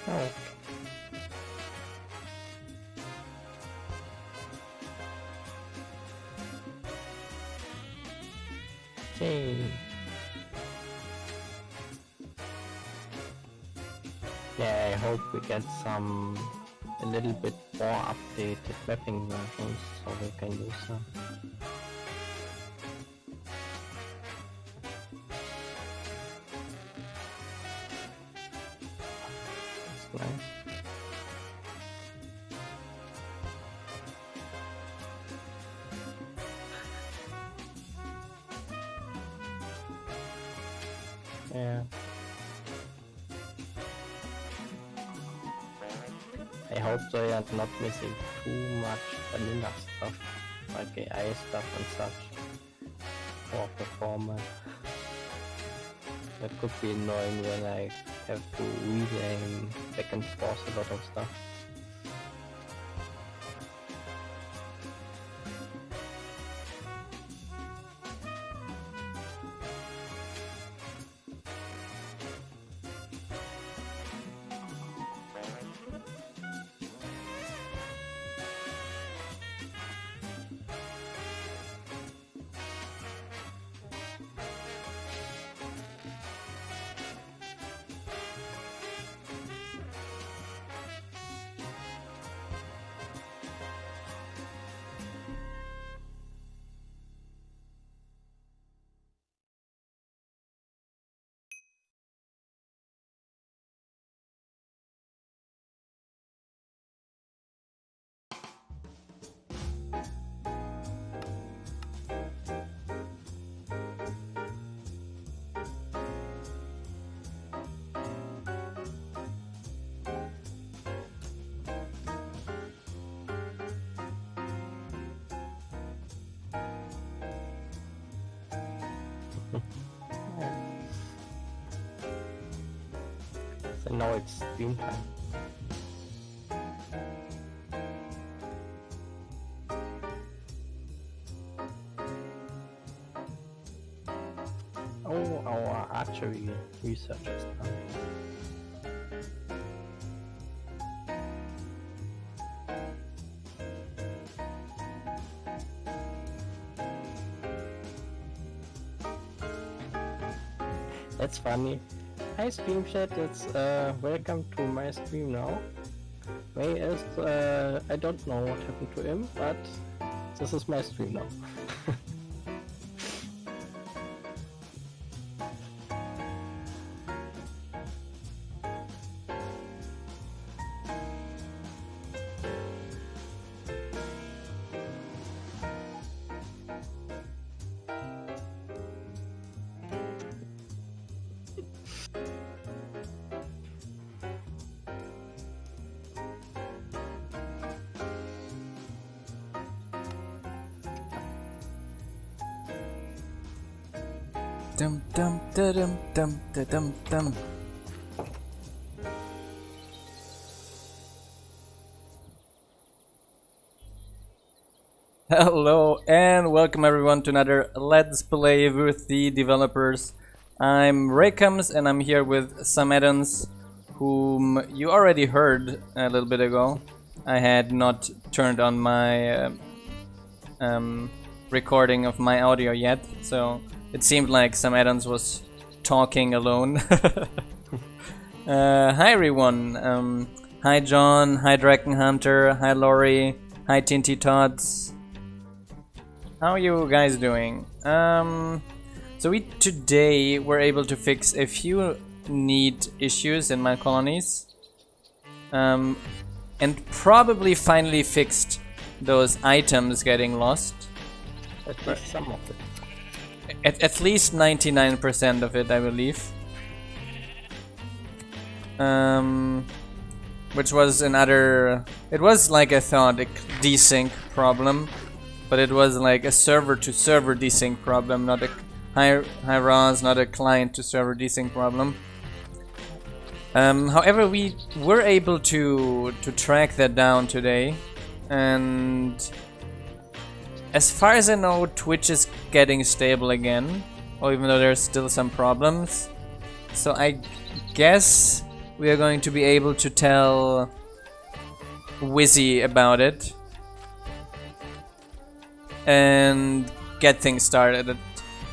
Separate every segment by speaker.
Speaker 1: Oh. Okay. Yeah, I hope we get a little bit more updated mapping versions so we can use them. That's nice. Yeah. I hope they are not missing too much vanilla stuff, like AI stuff and such, for performance. That could be annoying when I have to rename back and forth a lot of stuff. So now it's stream time. Oh, our archery research is done. That's funny. Hi stream chat, it's welcome to my stream now. May is I don't know what happened to him, but this is my stream now.
Speaker 2: Dum dum da dum dum da dum dum. Hello and welcome everyone to another Let's Play with the developers. I'm Raycoms and I'm here with Sam Adams, whom you already heard a little bit ago. I had not turned on my recording of my audio yet, so it seemed like Sam Adams was talking alone. Hi everyone. Hi John, hi Dragon Hunter, hi Lori, hi Tinty Tots. How are you guys doing? So today were able to fix a few neat issues in Minecolonies. And probably finally fixed those items getting lost.
Speaker 1: At least some of it.
Speaker 2: At least 99% of it, I believe. Which was another... It was like I thought, a desync problem. But it was like a server-to-server desync problem, not a high-res, not a client-to-server desync problem. However, we were able to track that down today. And as far as I know, Twitch is getting stable again, or even though there's still some problems. So I guess we are going to be able to tell Wizzy about it and get things started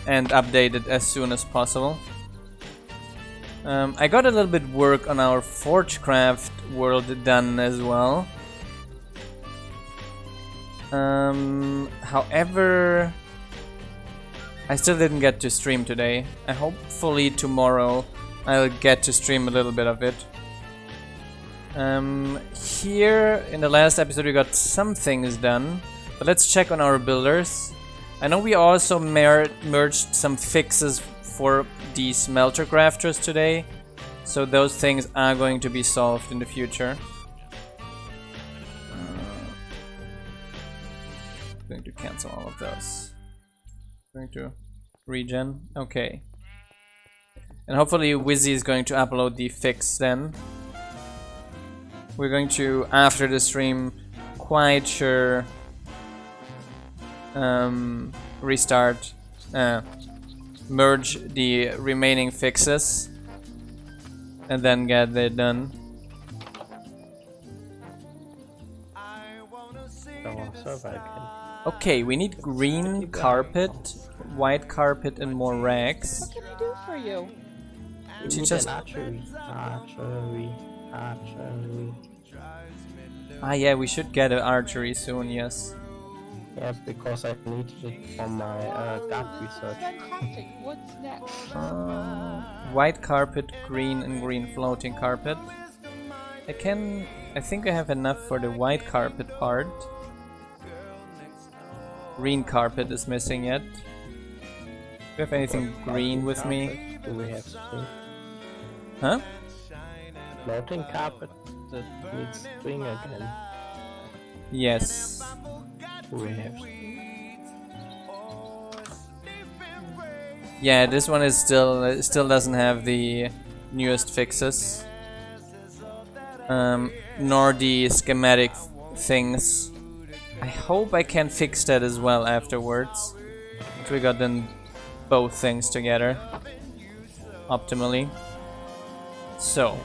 Speaker 2: and updated as soon as possible. I got a little bit work on our Forgecraft world done as well. However, I still didn't get to stream today. Hopefully tomorrow I'll get to stream a little bit of it. Here in the last episode we got some things done, but let's check on our builders. I know we also merged some fixes for the smelter crafters today, so those things are going to be solved in the future. Going to cancel all of those. Going to regen. Okay. And hopefully Wizzy is going to upload the fix then. We're going to, after the stream, quite sure restart, merge the remaining fixes and then get it done. Okay, we need green carpet, white carpet, and more rags.
Speaker 3: What can I do for you?
Speaker 1: Just archery.
Speaker 2: Ah, yeah, we should get an archery soon. Yes.
Speaker 1: Yeah, because I need it for my dark research.
Speaker 3: Fantastic. What's next?
Speaker 2: White carpet, green, and green floating carpet. I think I have enough for the white carpet part. Green carpet is missing yet. Do you have anything green with me?
Speaker 1: Do we have string?
Speaker 2: Huh?
Speaker 1: Floating carpet that needs string again.
Speaker 2: Yes.
Speaker 1: Do we have?
Speaker 2: Yeah, this one is still doesn't have the newest fixes, nor the schematic things. I hope I can fix that as well afterwards. So we got then both things together optimally. So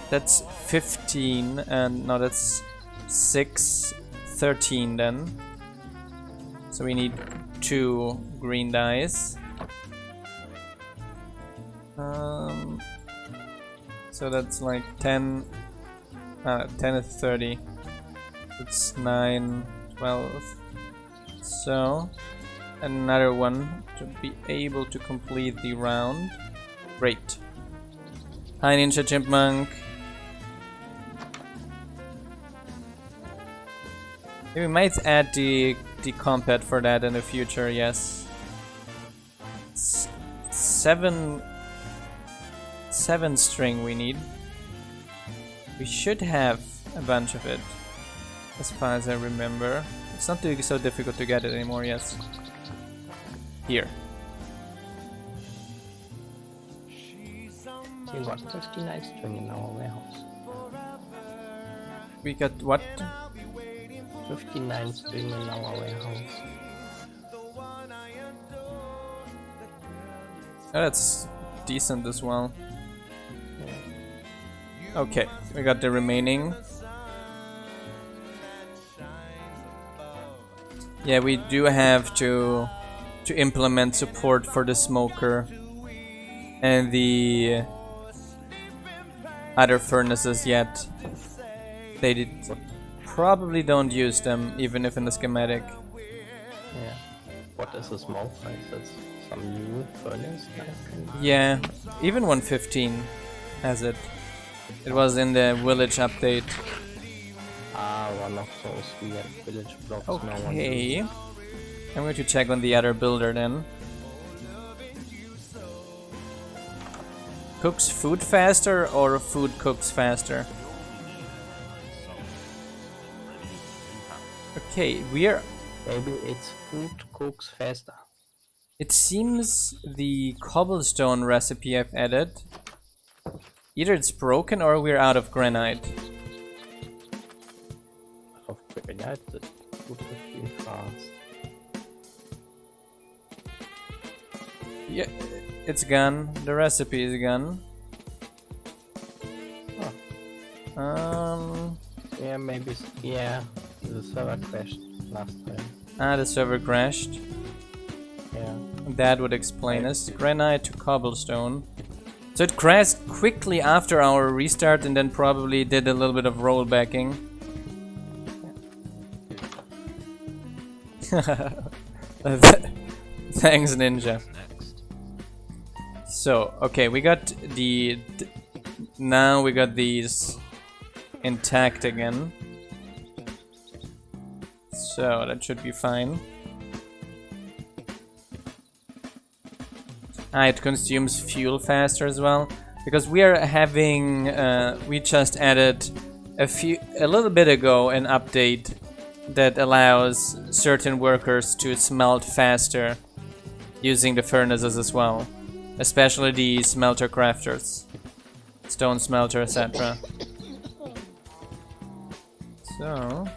Speaker 2: that's 15, and no, that's 6, 13 then. So we need 2 green dyes. So that's like 10. 10 is 30. It's 9, 12. So another one to be able to complete the round. Great. Hi Ninja Chipmunk. We might add the compat for that in the future, yes. 7 string we need. We should have a bunch of it, as far as I remember. It's not so difficult to get it anymore, yes. Here.
Speaker 1: We got 59 string in our warehouse.
Speaker 2: We got what?
Speaker 1: 59 string in our warehouse.
Speaker 2: Oh, that's decent as well. Okay, we got the remaining. Yeah, we do have to implement support for the smoker and the other furnaces yet. They probably don't use them, even if in the schematic.
Speaker 1: Yeah. What is a smoke? Is that some new furnace?
Speaker 2: Yeah, even 115 has it. It was in the village update.
Speaker 1: Ah, one of those weird village blocks.
Speaker 2: Okay. I'm going to check on the other builder then. Cooks food faster or food cooks faster? Okay, we're...
Speaker 1: Maybe it's food cooks faster.
Speaker 2: It seems the cobblestone recipe I've added, either it's broken or we're out of granite.
Speaker 1: Of granite, that would have been fast.
Speaker 2: Yeah, it's gone. The recipe is gone.
Speaker 1: Yeah, maybe. Yeah, the server crashed last time.
Speaker 2: Ah, the server crashed.
Speaker 1: Yeah.
Speaker 2: That would explain us. Granite to cobblestone. So it crashed quickly after our restart and then probably did a little bit of rollbacking. Thanks, Ninja. So, okay, we got the... Now we got these intact again. So, that should be fine. Ah, it consumes fuel faster as well. Because we are having... we just added a little bit ago an update that allows certain workers to smelt faster using the furnaces as well. Especially the smelter crafters. Stone smelter, etc. So...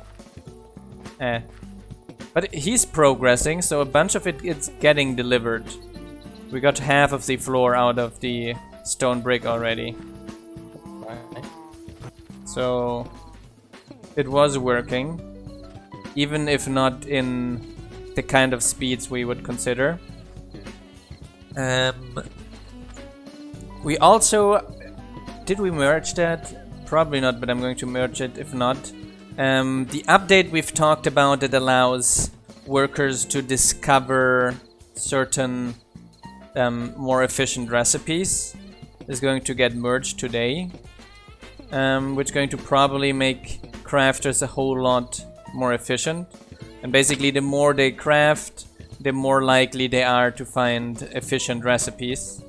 Speaker 2: But he's progressing, so a bunch of it is getting delivered. We got half of the floor out of the stone brick already.
Speaker 1: Right.
Speaker 2: So... It was working. Even if not in the kind of speeds we would consider. We also... Did we merge that? Probably not, but I'm going to merge it if not. The update we've talked about that allows workers to discover certain more efficient recipes is going to get merged today. Which is going to probably make crafters a whole lot more efficient. And basically the more they craft, the more likely they are to find efficient recipes.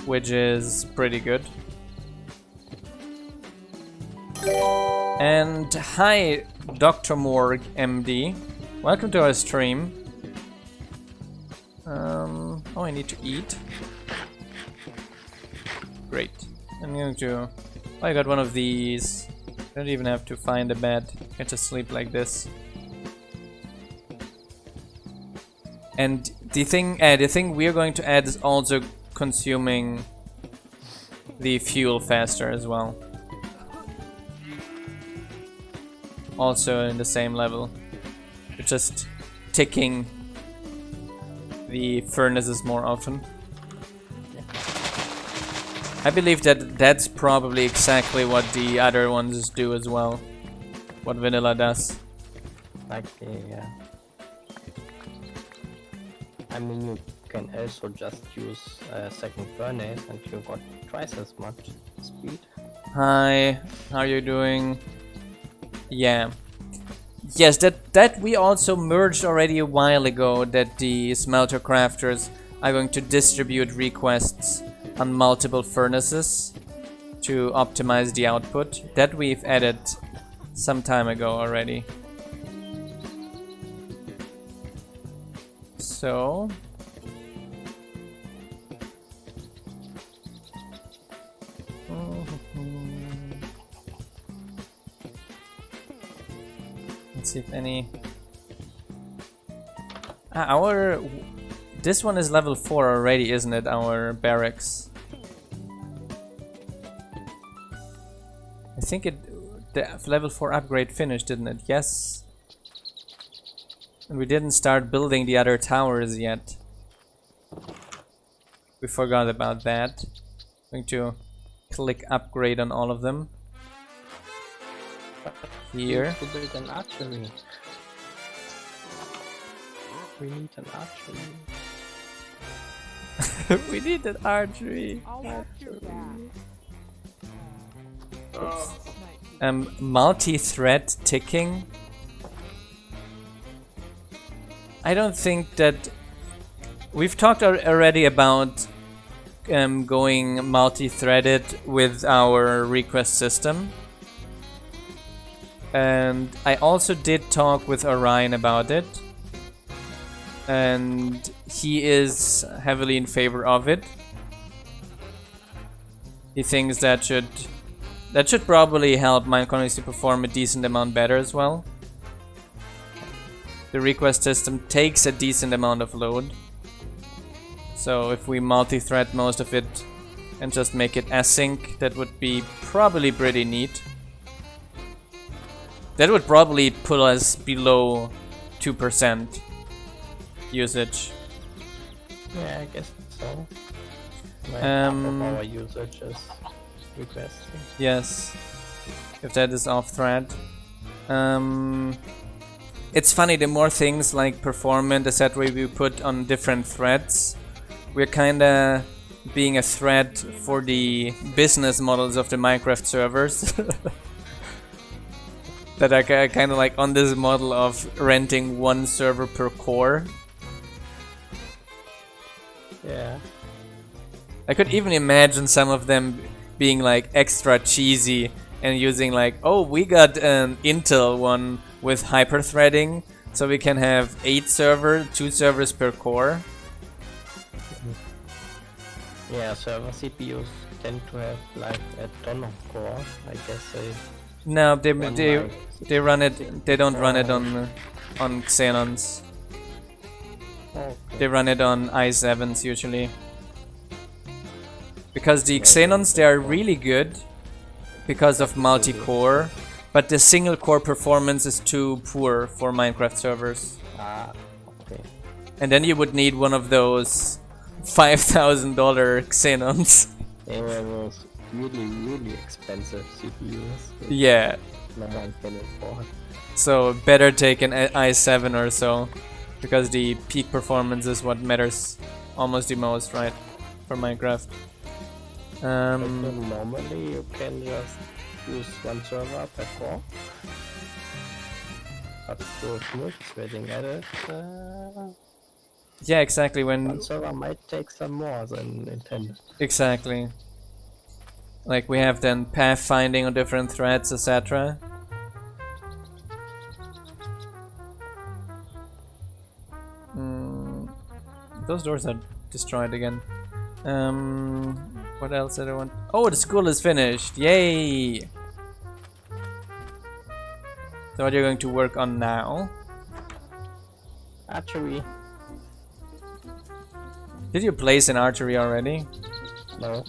Speaker 2: Which is pretty good. And hi, Dr. Morg MD. Welcome to our stream. Oh, I need to eat. Great. I'm going to... Oh, I got one of these. I don't even have to find a bed. I can just sleep like this. And the thing we're going to add is also consuming the fuel faster as well. Also in the same level. We're just ticking the furnaces more often. I believe that that's probably exactly what the other ones do as well. What vanilla does.
Speaker 1: Like, yeah. I mean, you can also just use a second furnace and you got twice as much speed.
Speaker 2: Hi, how are you doing? Yeah. Yes, that we also merged already a while ago, that the smelter crafters are going to distribute requests on multiple furnaces to optimize the output. That we've added some time ago already. So... Let's see if any... This one is level 4 already, isn't it? Our barracks. I think the level 4 upgrade finished, didn't it? Yes. And we didn't start building the other towers yet. We forgot about that. I'm going to click upgrade on all of them. Here.
Speaker 1: We need an archery. We need an archery.
Speaker 2: We need an archery. Multi-thread ticking. I don't think that... We've talked already about going multi-threaded with our request system. And I also did talk with Orion about it. And he is heavily in favor of it. He thinks that should probably help Minecolonies to perform a decent amount better as well. The request system takes a decent amount of load. So if we multi-thread most of it and just make it async. That would be probably pretty neat. That would probably put us below 2% usage.
Speaker 1: Yeah, I guess so. Like half of our usage is requesting.
Speaker 2: Yes, if that is off thread. It's funny, the more things like performant, etc. we put on different threads, we're kinda being a threat for the business models of the Minecraft servers. That are kind of like on this model of renting one server per core.
Speaker 1: Yeah.
Speaker 2: I could even imagine some of them being like extra cheesy and using like, oh, we got an Intel one with hyperthreading, so we can have 2 servers per core.
Speaker 1: Yeah, server CPUs tend to have like a ton of cores. I guess they
Speaker 2: No, they run it. They don't run it on Xenons.
Speaker 1: Okay.
Speaker 2: They run it on i7s usually. Because the Xenons, they are really good because of multi-core, but the single core performance is too poor for Minecraft servers.
Speaker 1: Ah, okay.
Speaker 2: And then you would need one of those $5,000 Xenons.
Speaker 1: They were those really expensive CPUs.
Speaker 2: Yeah.
Speaker 1: No one can afford.
Speaker 2: So better take an i7 or so, because the peak performance is what matters almost the most, right? For Minecraft.
Speaker 1: So normally you can just use one server per core. But with multi-threading added,
Speaker 2: Yeah, exactly. When
Speaker 1: one server might take some more than intended.
Speaker 2: exactly, like we have then pathfinding on different threads, etc. Those doors are destroyed again. What else did I want? Oh, the school is finished! Yay! So what are you going to work on now?
Speaker 1: Archery.
Speaker 2: Did you place an archery already?
Speaker 1: No.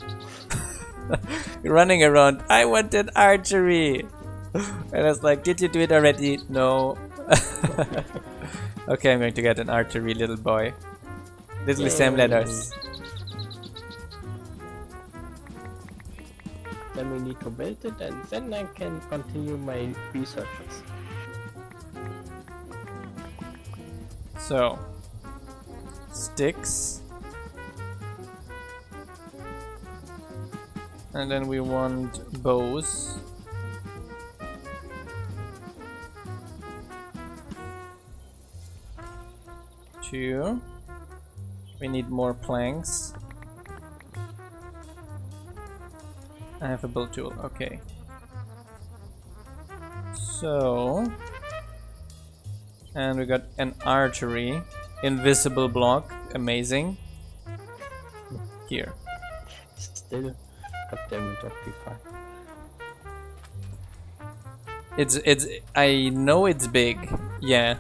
Speaker 2: You're running around. I wanted archery! And I was like, did you do it already? No. Okay, I'm going to get an archery, little boy. Little Sam letters.
Speaker 1: Then we need to build it and then I can continue my researches.
Speaker 2: So, sticks. And then we want bows. Two. We need more planks. I have a build tool, okay. So, and we got an archery, invisible block, amazing. Here.
Speaker 1: Still, goddamn it, Optify.
Speaker 2: It's I know it's big, yeah.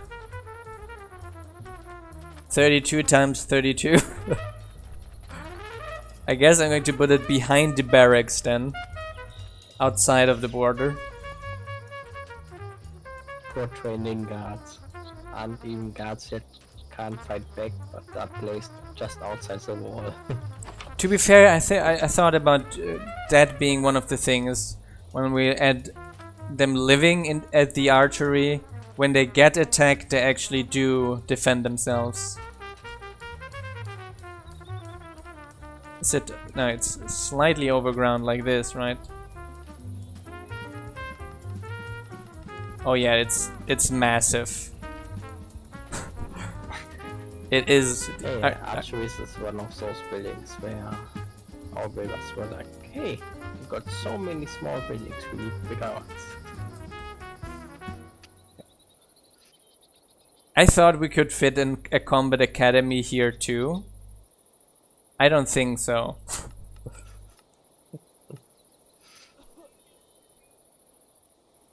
Speaker 2: 32 times 32. I guess I'm going to put it behind the barracks then. Outside of the border.
Speaker 1: Poor training guards. Aren't even guards yet, can't fight back, but are placed just outside the wall.
Speaker 2: To be fair, I thought about that being one of the things when we add them living at the archery. When they get attacked, they actually do defend themselves. Is it? No, it's slightly overground like this, right? Oh yeah, it's massive. It is.
Speaker 1: Yeah, archery is one of those buildings where our builders were like, hey, we've got so many small buildings, we need bigger ones.
Speaker 2: I thought we could fit in a combat academy here too. I don't think so.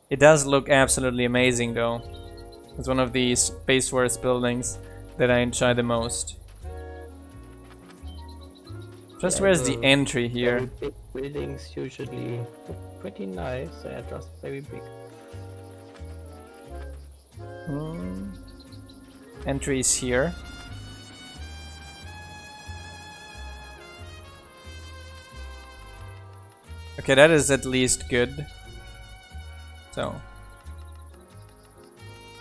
Speaker 2: It does look absolutely amazing though. It's one of the Space Wars buildings that I enjoy the most. Just
Speaker 1: Yeah,
Speaker 2: where's the entry here?
Speaker 1: very big buildings usually look pretty nice. They're just very big.
Speaker 2: Entry is here. Okay, that is at least good. So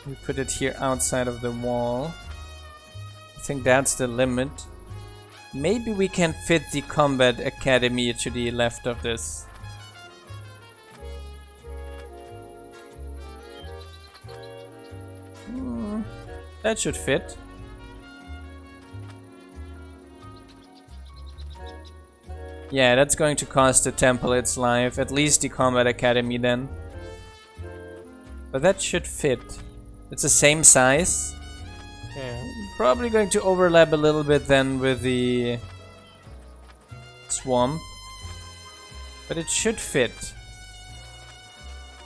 Speaker 2: we put it here outside of the wall. I think that's the limit. Maybe we can fit the combat academy to the left of this. That should fit. Yeah, that's going to cost the temple its life, at least the combat academy then. But that should fit. It's the same size.
Speaker 1: Yeah.
Speaker 2: Probably going to overlap a little bit then with the swamp. But it should fit.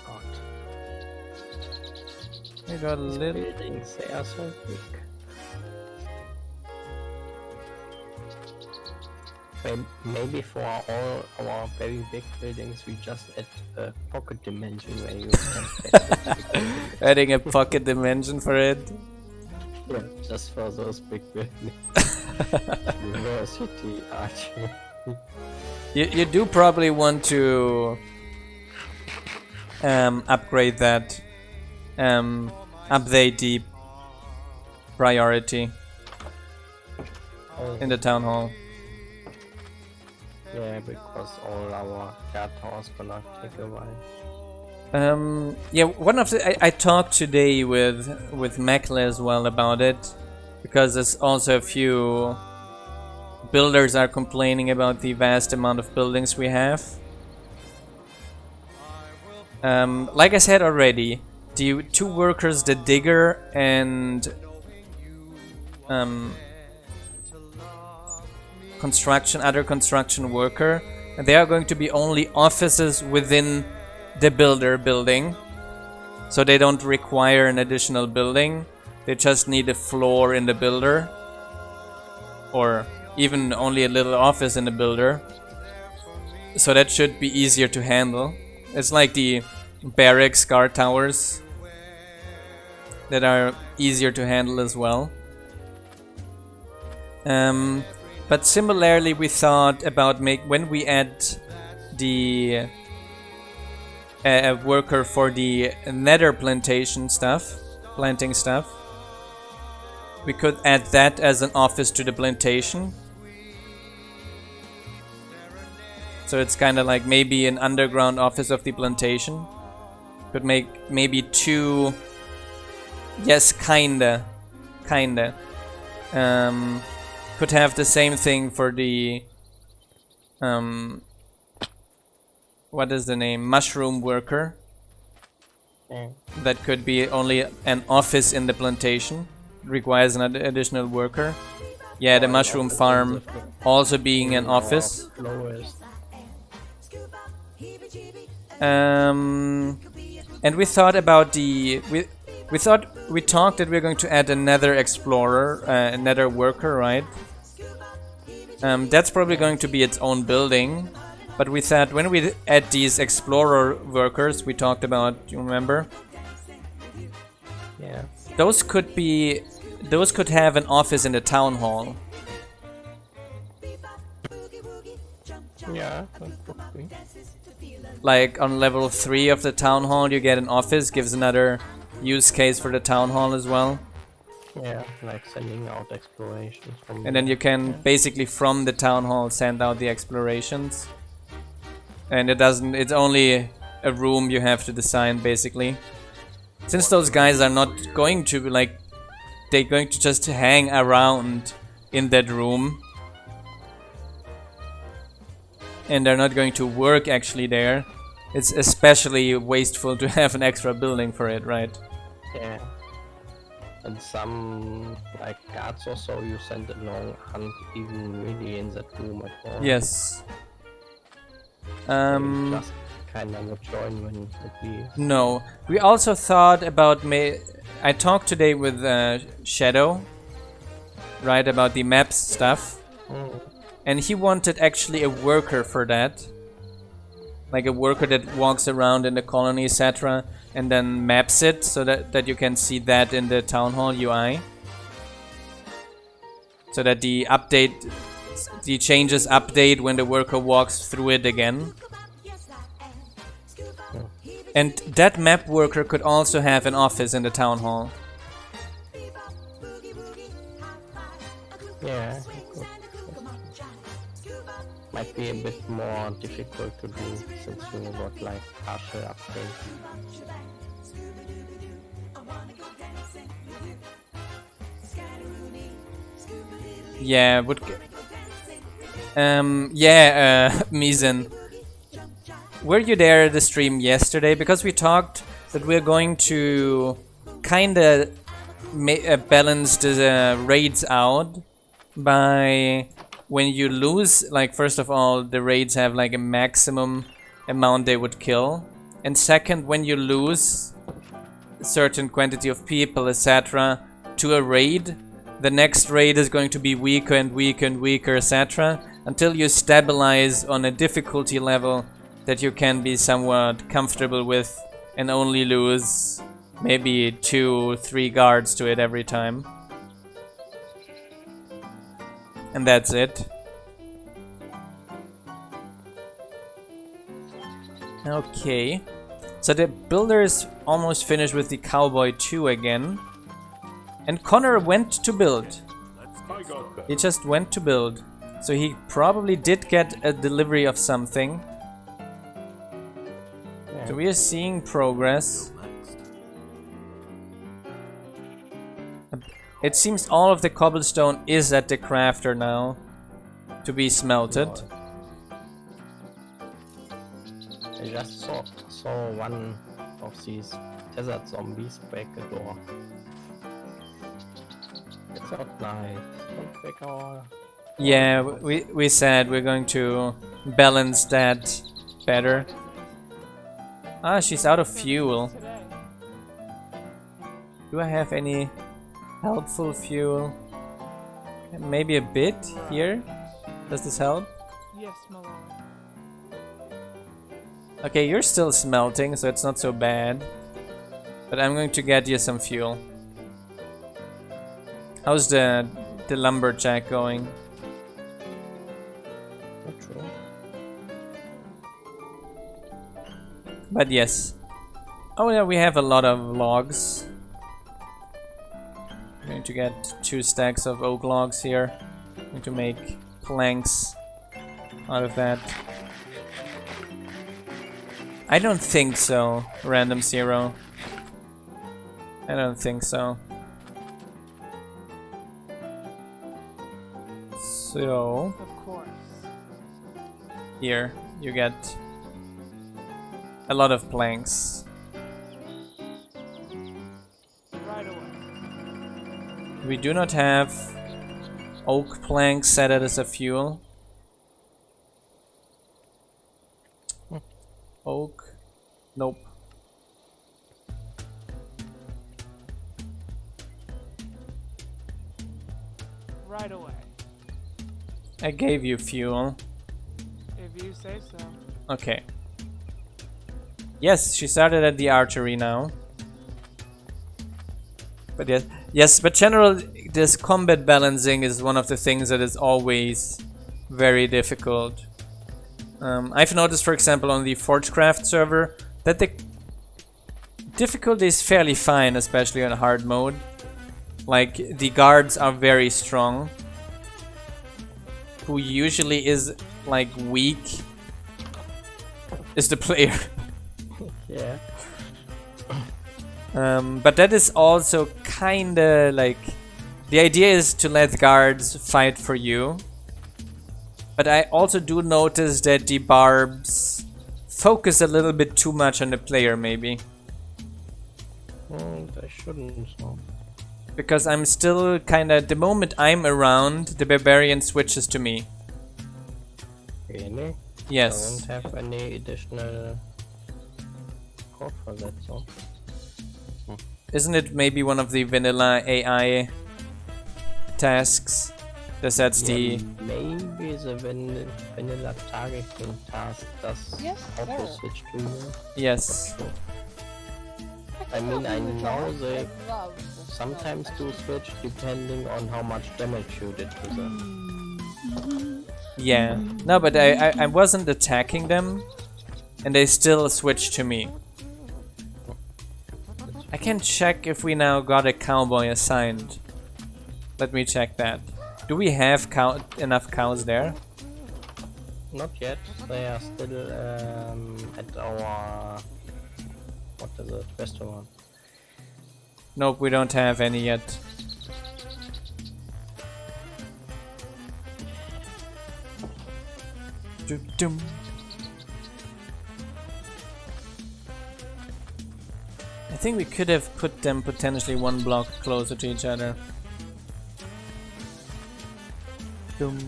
Speaker 1: God.
Speaker 2: I got a little...
Speaker 1: Buildings, they are so big. Maybe for all our very big buildings, we just add a pocket dimension where you can fit
Speaker 2: Adding a pocket dimension for it.
Speaker 1: yeah, just for those big buildings. University archery.
Speaker 2: You do probably want to upgrade that, update the priority in the town hall.
Speaker 1: Yeah, because all our guard towers gonna take a while.
Speaker 2: Yeah, one of the I talked today with Mekle as well about it, because there's also a few builders are complaining about the vast amount of buildings we have. Like I said already, the two workers, the digger and other construction worker, and they are going to be only offices within the builder building, so they don't require an additional building. They just need a floor in the builder, or even only a little office in the builder, so that should be easier to handle. It's like the barracks guard towers that are easier to handle as well. But similarly, we thought about when we add the worker for the nether planting stuff, we could add that as an office to the plantation. So it's kind of like maybe an underground office of the plantation. Could make maybe two. Yes, kinda. Could have the same thing for the what is the name? Mushroom worker.
Speaker 1: Yeah.
Speaker 2: That could be only an office in the plantation. It requires an additional worker. Yeah, the mushroom farm also being an office. And we thought about we talked that we're going to add another explorer, another worker, right? That's probably going to be its own building. But we thought when we add these explorer workers, we talked about, you remember?
Speaker 1: Yeah.
Speaker 2: Those could have an office in the town hall.
Speaker 1: Yeah, that could be.
Speaker 2: Like on level 3 of the town hall, you get an office, gives another use case for the town hall as well.
Speaker 1: Yeah, like sending out explorations from.
Speaker 2: And then you can basically from the town hall send out the explorations. And it's only a room you have to design basically. Since those guys are not going to they're going to just hang around in that room. And they're not going to work actually there. It's especially wasteful to have an extra building for it, right?
Speaker 1: Yeah. And some like guards or so you send along aren't even really in that room at all.
Speaker 2: Yes.
Speaker 1: They just kinda would join when it leaves.
Speaker 2: No. We also thought about I talked today with Shadow, right, about the maps stuff. and he wanted actually a worker for that. Like a worker that walks around in the colony, etc., and then maps it so that you can see that in the town hall UI. So that the changes update when the worker walks through it again. And that map worker could also have an office in the town hall.
Speaker 1: Yeah, good. Might be a bit more difficult to do since you got like partial update.
Speaker 2: Yeah, Mizen. Were you there at the stream yesterday? Because we talked that we're going to kinda balance the raids out by when you lose, like first of all, the raids have like a maximum amount they would kill. And second, when you lose a certain quantity of people, etc., to a raid, the next raid is going to be weaker and weaker and weaker, etc., until you stabilize on a difficulty level that you can be somewhat comfortable with and only lose maybe 2-3 guards to it every time. And that's it. Okay. So the builder is almost finished with the Cowboy 2 again. And Connor went to build. He just went to build. So he probably did get a delivery of something.
Speaker 1: Yeah.
Speaker 2: So we are seeing progress. It seems all of the cobblestone is at the crafter now to be smelted.
Speaker 1: I just saw one of these desert zombies break a door. It's not nice. Don't break our...
Speaker 2: Yeah, we said we're going to balance that better. Ah, she's out of fuel.
Speaker 3: Today.
Speaker 2: Do I have any helpful fuel? Maybe a bit here? Does this help?
Speaker 3: Yes, my lord.
Speaker 2: Okay, you're still smelting, so it's not so bad. But I'm going to get you some fuel. How's the lumberjack going?
Speaker 1: Not sure.
Speaker 2: But yes. Oh yeah, we have a lot of logs. I'm going to get 2 stacks of oak logs here. I'm going to make planks out of that. I don't think so, Random Zero. I don't think so. So,
Speaker 3: Of course.
Speaker 2: here, you get a lot of planks.
Speaker 3: Right away.
Speaker 2: We do not have oak planks set as a fuel. Oak. Nope.
Speaker 3: Right away.
Speaker 2: I gave you fuel.
Speaker 3: If you say so.
Speaker 2: Okay. Yes, she started at the archery now. But yes, but general, this combat balancing is one of the things that is always very difficult. I've noticed, for example, on the Forgecraft server, that the difficulty is fairly fine, especially on hard mode. Like, the guards are very strong. Who usually is, like, weak is the player.
Speaker 1: Yeah.
Speaker 2: But that is also kinda like... The idea is to let guards fight for you. But I also do notice that the barbs focus a little bit too much on the player, maybe.
Speaker 1: I shouldn't, so.
Speaker 2: Because I'm still kinda... The moment I'm around, the barbarian switches to me.
Speaker 1: Really?
Speaker 2: Yes.
Speaker 1: I don't have any additional code for that, so.
Speaker 2: Isn't it maybe one of the vanilla AI tasks that's the...
Speaker 1: Maybe the vanilla targeting task does
Speaker 4: Yes,
Speaker 1: auto
Speaker 4: sir.
Speaker 1: switch to you.
Speaker 2: Yes.
Speaker 1: I mean, I know they
Speaker 4: love the
Speaker 1: sometimes
Speaker 4: smell
Speaker 1: do switch depending on how much damage you did to them.
Speaker 2: Yeah. No, but I wasn't attacking them, and they still switched to me. I can check if we now got a cowboy assigned. Let me check that. Do we have enough cows there?
Speaker 1: Not yet. They are still at our... what is it? Restaurant.
Speaker 2: Nope, we don't have any yet. Dum-dum. I think we could have put them potentially one block closer to each other. Dum.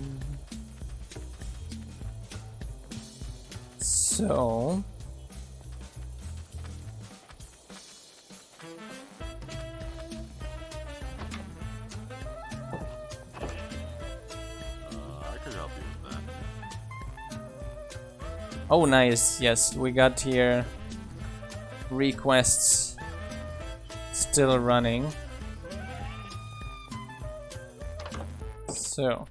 Speaker 2: So...
Speaker 5: I can help you with that.
Speaker 2: Oh, nice. Yes, we got here requests still running. So.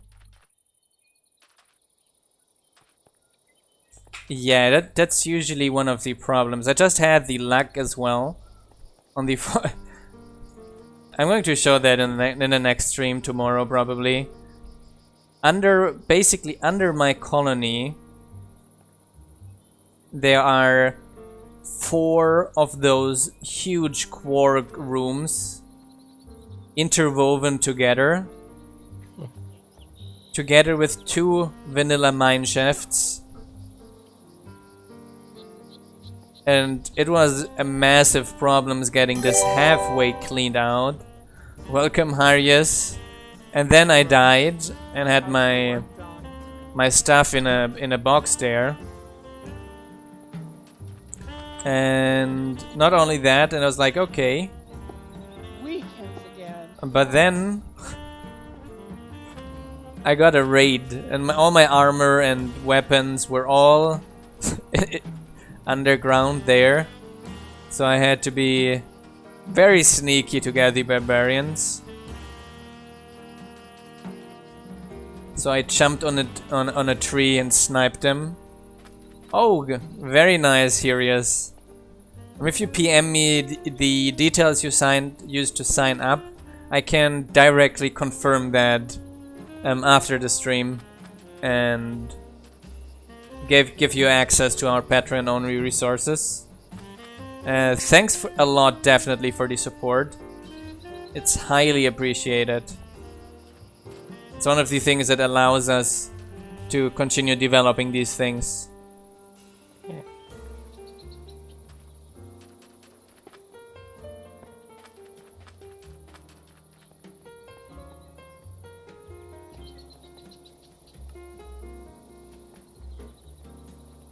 Speaker 2: Yeah, that's usually one of the problems. I just had the luck as well on the... I'm going to show that in the next stream tomorrow, probably. Basically under my colony, there are 4 of those huge quark rooms interwoven together with 2 vanilla mine shafts. And it was a massive problems getting this halfway cleaned out. Welcome, Harius. And then I died and had my stuff in a box there. And not only that, and I was like, okay.
Speaker 4: weekends again.
Speaker 2: But then I got a raid, and all my armor and weapons were all underground there. So I had to be very sneaky to get the barbarians. So I jumped on a tree and sniped them. Oh, very nice, Hirius. If you PM me the details you used to sign up, I can directly confirm that after the stream and give you access to our Patreon-only resources. Thanks a lot, definitely, for the support. It's highly appreciated. It's one of the things that allows us to continue developing these things.
Speaker 1: Yeah.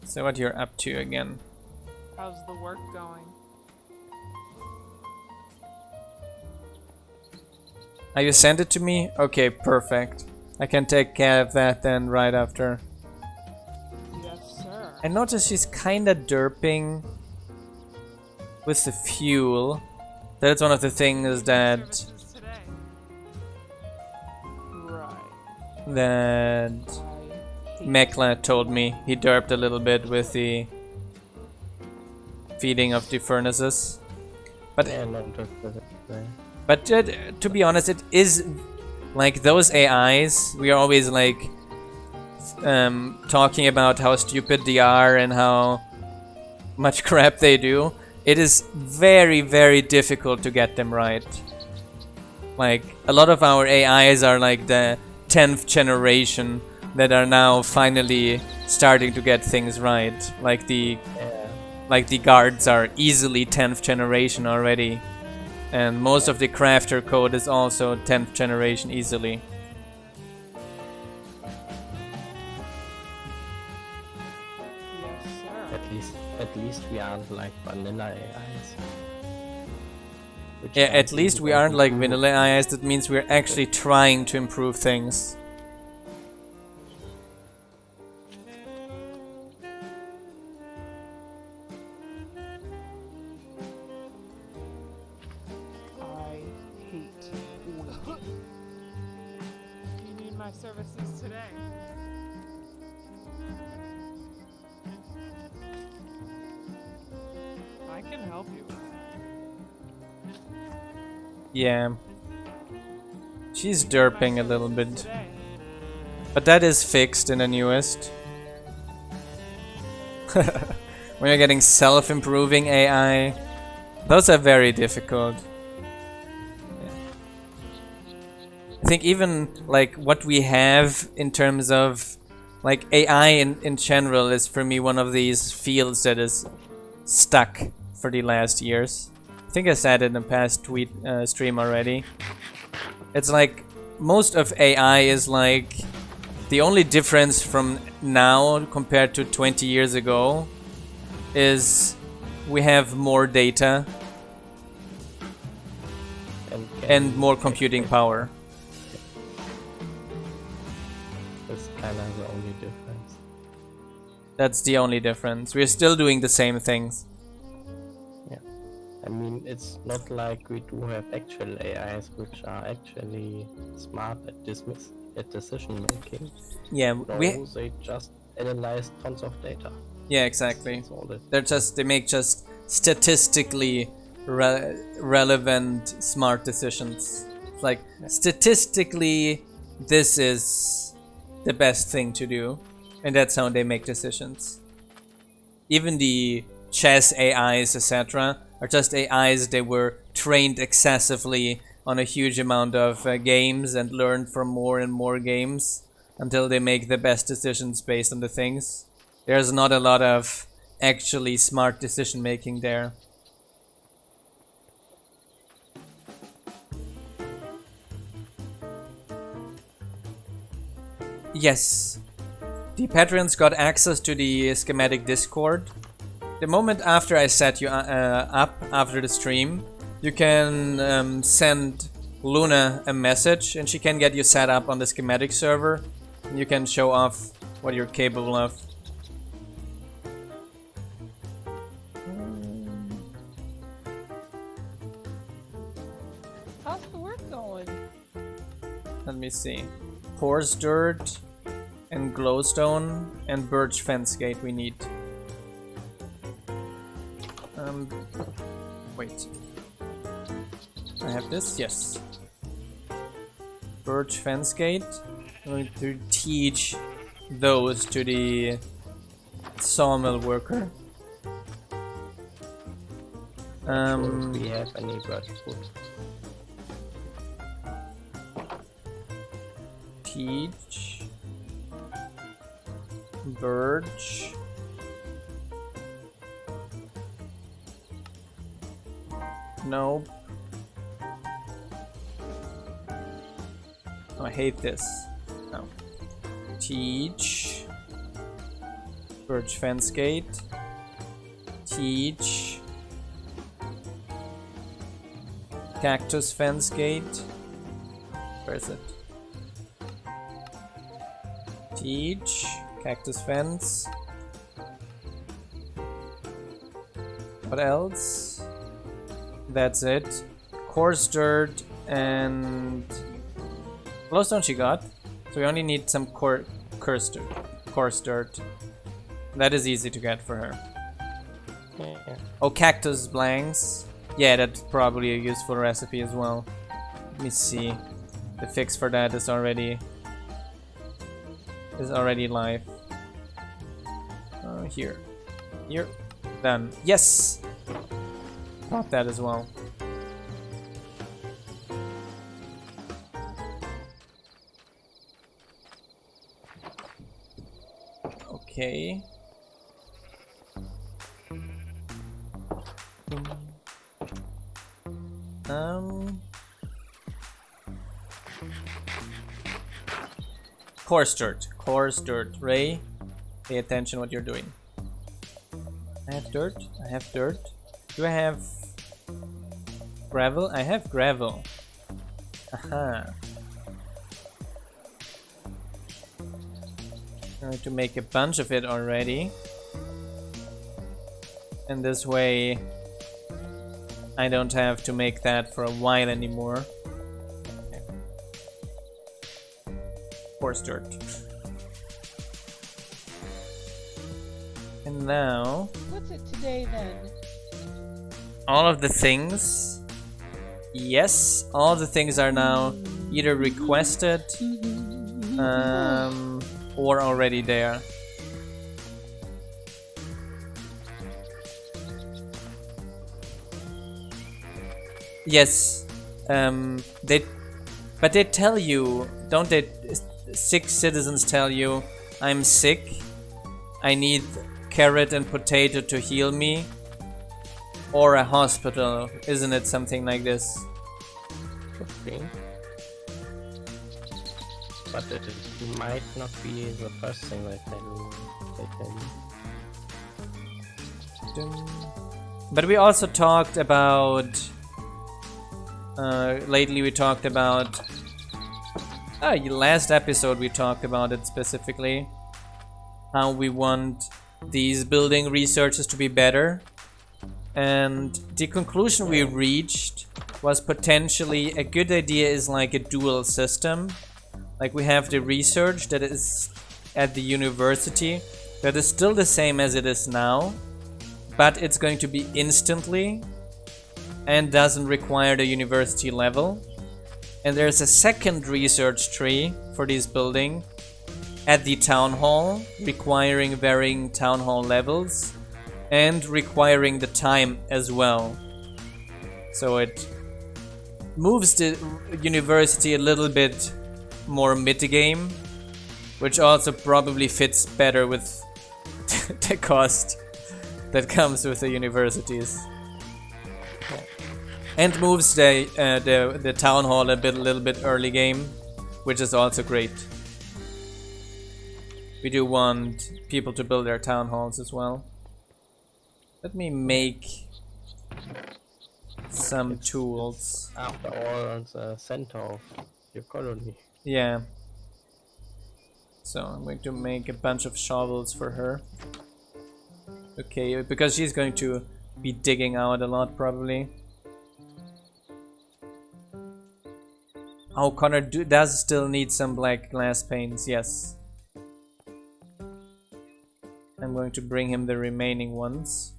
Speaker 2: So what you're up to again?
Speaker 3: How's the work going?
Speaker 2: You sent it to me? Okay, perfect. I can take care of that then right after.
Speaker 3: Yes, sir.
Speaker 2: I noticed she's kinda derping with the fuel. That's one of the things that
Speaker 3: Services today. Right.
Speaker 2: Mekla told me. He derped a little bit with the feeding of the furnaces. But
Speaker 1: Yeah, not just for that.
Speaker 2: But to be honest, it is like those AIs. We are always like talking about how stupid they are and how much crap they do. It is very, very difficult to get them right. Like a lot of our AIs are like the 10th generation that are now finally starting to get things right. Like the guards are easily 10th generation already. And most of the crafter code is also 10th generation easily.
Speaker 3: Yes, sir.
Speaker 1: At least we aren't like vanilla AIs.
Speaker 2: Yeah, at least we aren't like vanilla AIs. That means we're actually trying to improve things.
Speaker 3: services today? I can help you.
Speaker 2: Yeah. She's
Speaker 3: My
Speaker 2: derping a little
Speaker 3: services
Speaker 2: bit.
Speaker 3: today.
Speaker 2: But that is fixed in the newest. When you're getting self-improving AI, those are very difficult. I think even like what we have in terms of like AI in general is for me one of these fields that is stuck for the last years. I think I said it in the past tweet stream already. It's like most of AI is like the only difference from now compared to 20 years ago is we have more data and more computing power.
Speaker 1: That's kind of the only difference.
Speaker 2: That's the only difference. We're still doing the same things.
Speaker 1: Yeah. I mean, it's not like we do have actual AIs which are actually smart at decision making.
Speaker 2: Yeah,
Speaker 1: No, they just analyze tons of data.
Speaker 2: yeah, exactly.
Speaker 1: That's all that.
Speaker 2: They make just statistically relevant smart decisions. It's like statistically this is the best thing to do, and that's how they make decisions. Even the chess AIs, etc., are just AIs they were trained excessively on a huge amount of games and learned from more and more games until they make the best decisions based on the things. There's not a lot of actually smart decision making there. Yes, the patrons got access to the schematic Discord. The moment after I set you up after the stream, you can send Luna a message and she can get you set up on the schematic server. You can show off what you're capable of.
Speaker 4: How's the work going?
Speaker 2: Let me see. Porous dirt and glowstone and birch fence gate we need. Wait. I have this? Yes. Birch fence gate. I'm going to teach those to the sawmill worker.
Speaker 1: Do we have any birch wood?
Speaker 2: Teach birch. Nope. Oh, I hate this. No. Teach birch fence gate. Teach cactus fence gate. Where is it? Teach cactus fence. What else? That's it. Coarse dirt and glowstone she got. So we only need some coarse dirt. That is easy to get for her.
Speaker 1: Yeah.
Speaker 2: Oh, cactus blanks. Yeah, that's probably a useful recipe as well. Let me see. The fix for that is already live. Here. Done. Yes! Got that as well. Okay. Coarse dirt. Ray, pay attention what you're doing. I have dirt. Do I have gravel? I have gravel. Aha. I'm going to make a bunch of it already. And this way I don't have to make that for a while anymore. coarse dirt. And now
Speaker 4: What's it today then?
Speaker 2: all of the things, yes, all of the things are now either requested or already there. Yes, but they tell you, don't they? Sick citizens tell you, I'm sick, I need carrot and potato to heal me, or a hospital, isn't it? Something like this.
Speaker 1: Could be. But it might not be the first thing they tell you.
Speaker 2: But we also talked about lately we talked about last episode we talked about it specifically, how we want these building researches to be better, and the conclusion we reached was potentially a good idea is like a dual system. Like we have the research that is at the university that is still the same as it is now, but it's going to be instantly and doesn't require the university level. And there's a second research tree for this building at the town hall, requiring varying town hall levels and requiring the time as well. So it moves the university a little bit more mid-game, which also probably fits better with the cost that comes with the universities. And moves the town hall a little bit early game, which is also great. We do want people to build their town halls as well. Let me make some tools.
Speaker 1: After all, the center of your colony.
Speaker 2: Yeah. So I'm going to make a bunch of shovels for her. Okay, because she's going to be digging out a lot probably. Oh, Connor does still need some black glass paints, yes. I'm going to bring him the remaining ones.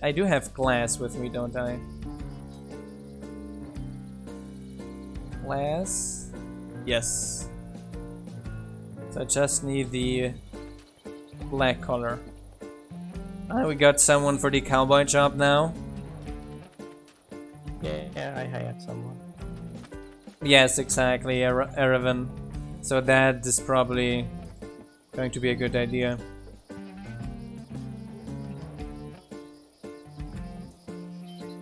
Speaker 2: I do have glass with me, don't I? Glass? Yes. So I just need the black color. We got someone for the cowboy job now.
Speaker 1: Yeah, I hired someone.
Speaker 2: Yes, exactly, Erevan. So that is probably going to be a good idea.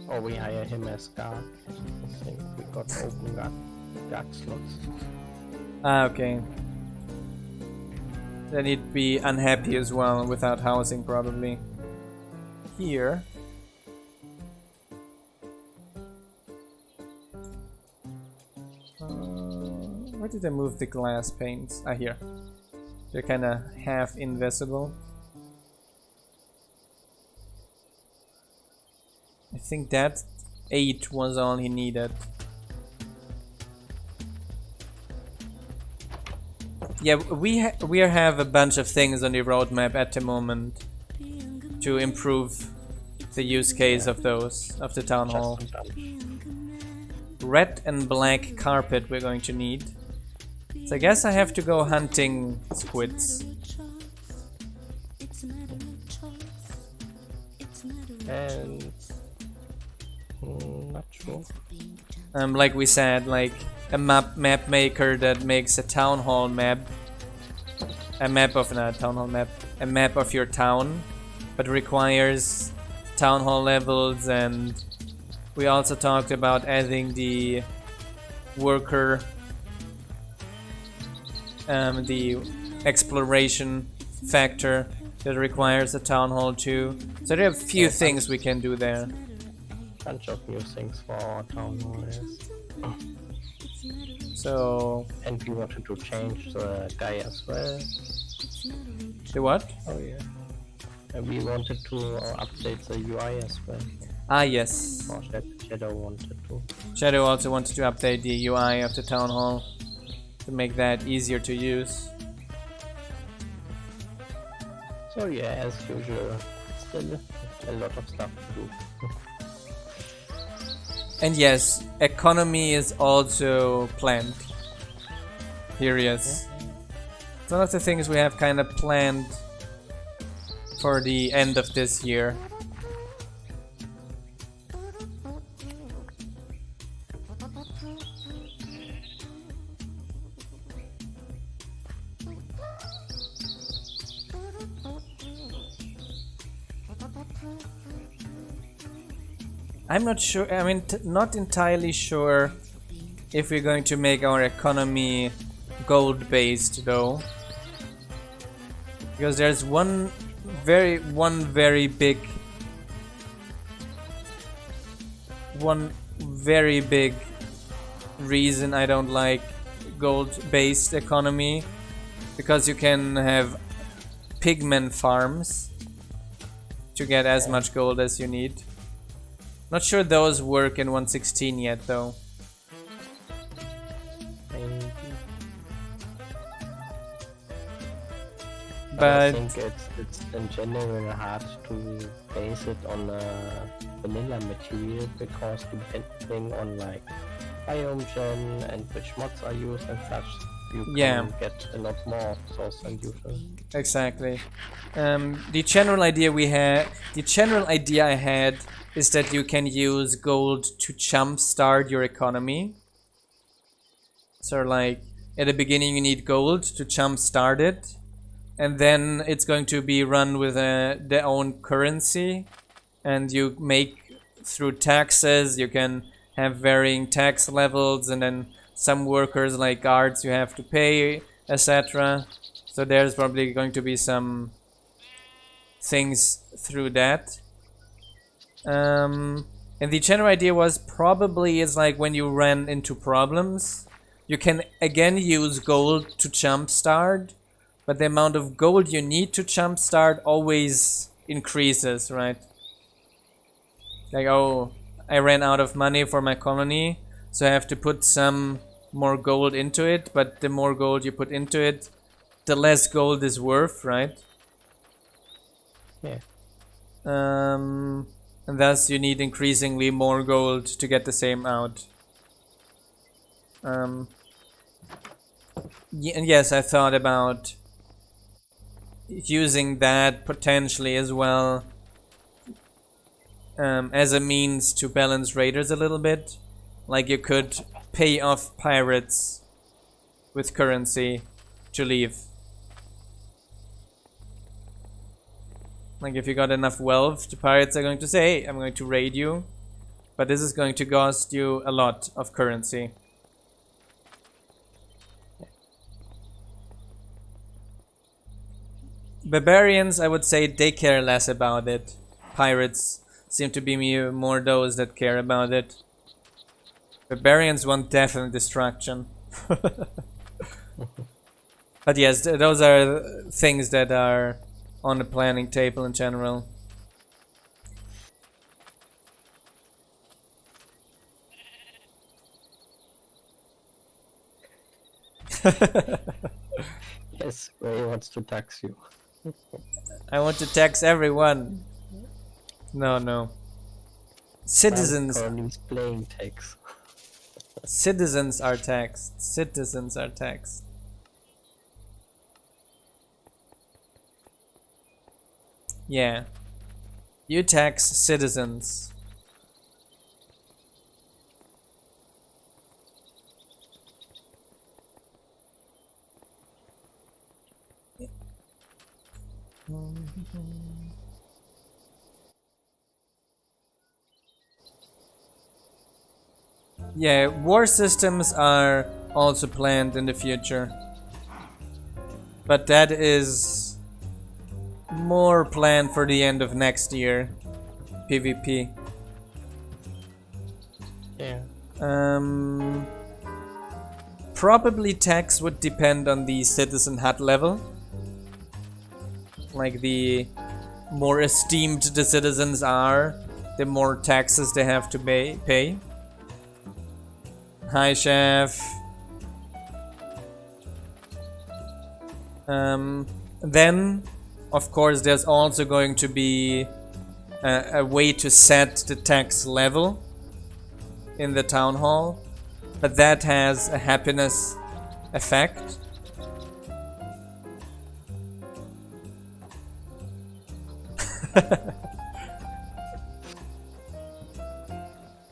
Speaker 1: Or we hire him as guard. I think we got open guard slots.
Speaker 2: Ah, okay. Then he'd be unhappy as well without housing probably. Here. Where did I move the glass paints? Ah, here. They're kinda half invisible. I think that 8 was all he needed. Yeah, we have a bunch of things on the roadmap at the moment to improve the use case of those, of the town hall. Red and black carpet we're going to need. So I guess I have to go hunting squids.
Speaker 1: And not sure.
Speaker 2: Like we said, like a map maker that makes a town hall map. A map of not a town hall map. A map of your town, but requires town hall levels, and we also talked about adding the worker, the exploration factor that requires a town hall too. So there are a few things we can do there.
Speaker 1: Bunch of new things for our town hall, yes.
Speaker 2: So
Speaker 1: And we wanted to change the guy as well.
Speaker 2: the what?
Speaker 1: Oh yeah. And we wanted to update the UI as well.
Speaker 2: Ah, yes.
Speaker 1: Or Shadow wanted to.
Speaker 2: Shadow also wanted to update the UI of the town hall to make that easier to use.
Speaker 1: So yeah, as usual, still a lot of stuff to do.
Speaker 2: And yes, economy is also planned. Here he is. It's one of the things we have kind of planned for the end of this year. I'm not sure, I mean, not entirely sure if we're going to make our economy gold based though. Because there's one very big reason I don't like gold based economy, because you can have pigment farms to get as much gold as you need. Not sure those work in 1.16 yet though.
Speaker 1: Maybe.
Speaker 2: But
Speaker 1: I think it's in general hard to base it on a vanilla material, because depending on like biome gen and which mods are used and such, you can get a lot more source than usual.
Speaker 2: exactly. The general idea I had is that you can use gold to jumpstart your economy. So like at the beginning you need gold to jumpstart it, and then it's going to be run with their own currency, and you make through taxes. You can have varying tax levels, and then some workers like guards you have to pay, etc. So there's probably going to be some things through that. And the general idea was probably is like when you ran into problems, you can again use gold to jumpstart, but the amount of gold you need to jumpstart always increases, right? Like, oh, I ran out of money for my colony, so I have to put some more gold into it, but the more gold you put into it, the less gold is worth, right?
Speaker 1: Yeah.
Speaker 2: And thus you need increasingly more gold to get the same out. And yes, I thought about using that potentially as well, as a means to balance raiders a little bit. Like you could pay off pirates with currency to leave. Like if you got enough wealth, the pirates are going to say, hey, I'm going to raid you, but this is going to cost you a lot of currency. Barbarians, I would say they care less about it. Pirates seem to be more those that care about it. Barbarians want death and destruction. But yes, those are things that are on the planning table in general.
Speaker 1: Yes, Ray wants to tax you.
Speaker 2: I want to tax everyone. No. Citizens.
Speaker 1: Minecolonies playing tax.
Speaker 2: Citizens are taxed. Citizens are taxed. Yeah. You tax citizens. Yeah, war systems are also planned in the future. But that is more planned for the end of next year. PvP.
Speaker 1: Yeah.
Speaker 2: Probably tax would depend on the citizen hut level. Like the more esteemed the citizens are, the more taxes they have to pay. Hi, chef. Then, of course, there's also going to be a way to set the tax level in the town hall, but that has a happiness effect.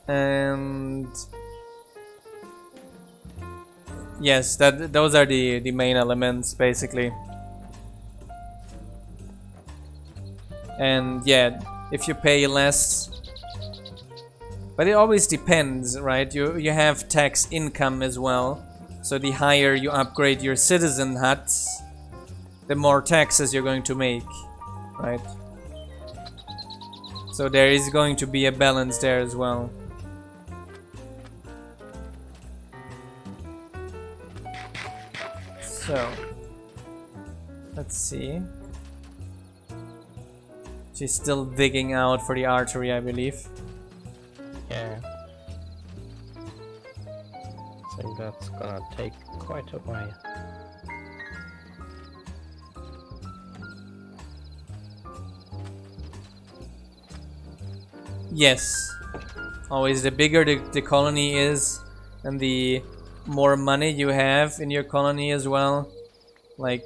Speaker 2: And yes, those are the main elements basically. And yeah, if you pay less, but it always depends, right? You have tax income as well, so the higher you upgrade your citizen huts, the more taxes you're going to make, right? So there is going to be a balance there as well. So let's see. She's still digging out for the artery, I believe.
Speaker 1: Yeah. I think that's gonna take quite a while.
Speaker 2: Yes. Always the bigger the colony is, and the more money you have in your colony as well, like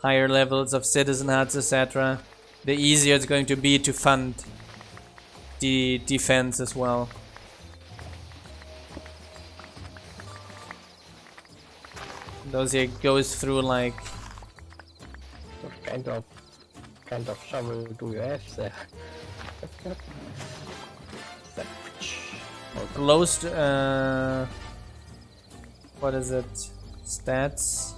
Speaker 2: higher levels of citizen huts, etc., the easier it's going to be to fund the defense as well. Those here goes through like
Speaker 1: What kind of shovel do you have there?
Speaker 2: close to, what is it? Stats.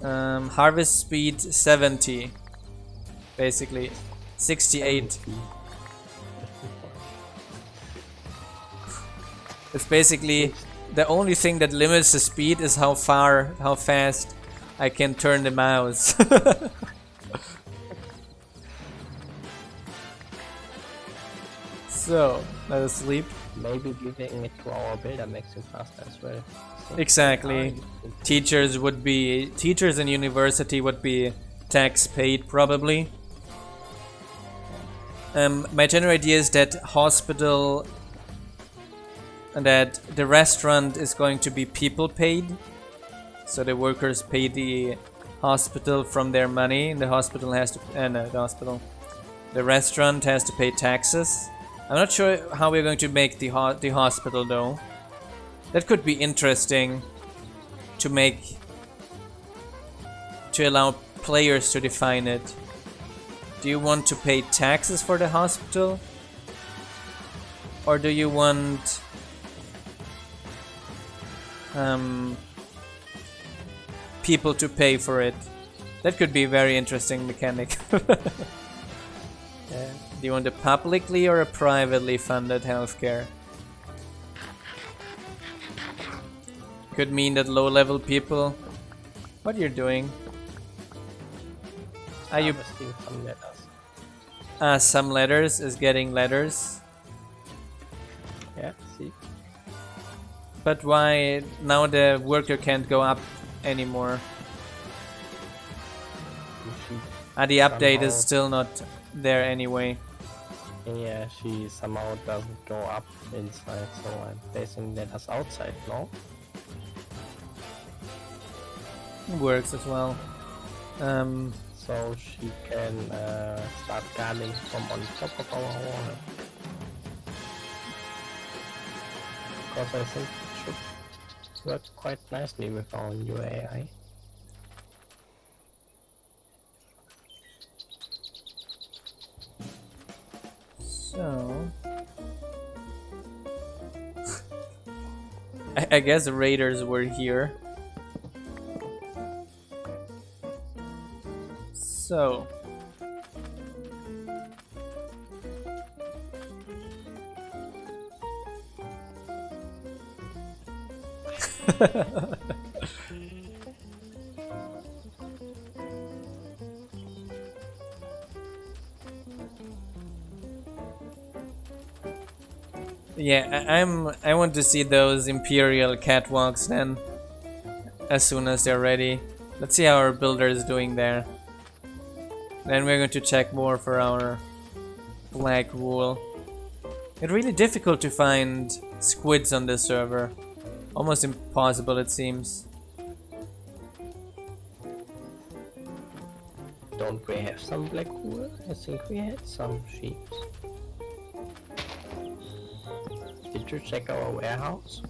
Speaker 2: Harvest speed 70. Basically 68. It's basically the only thing that limits the speed is how fast I can turn the mouse. So, let us sleep.
Speaker 1: Maybe giving it to our builder makes it faster as well. So
Speaker 2: Exactly. Teachers in university would be tax paid probably. My general idea is that hospital and that the restaurant is going to be people paid. So the workers pay the hospital from their money, and the hospital has to the restaurant has to pay taxes. I'm not sure how we're going to make the hospital though. That could be interesting to allow players to define it. Do you want to pay taxes for the hospital? Or do you want people to pay for it? That could be a very interesting mechanic. Do you want a publicly or a privately funded healthcare? Could mean that low-level people. What you're doing? Are you?
Speaker 1: harvesting some letters.
Speaker 2: Some letters is getting letters.
Speaker 1: Yeah, see?
Speaker 2: But why now the worker can't go up anymore? The update is
Speaker 1: Somehow-
Speaker 2: still not there anyway.
Speaker 1: Yeah, she somehow doesn't go up inside, so I'm placing letters outside now.
Speaker 2: Works as well.
Speaker 1: So she can start guarding from on top of our wall. Because I think it should work quite nicely with our new AI.
Speaker 2: So I guess the raiders were here. So Yeah, I want to see those Imperial catwalks then, as soon as they're ready. Let's see how our builder is doing there. Then we're going to check more for our black wool. It's really difficult to find squids on this server. Almost impossible, it seems.
Speaker 1: Don't we have some black wool? I think we had some sheep. Did you check our warehouse?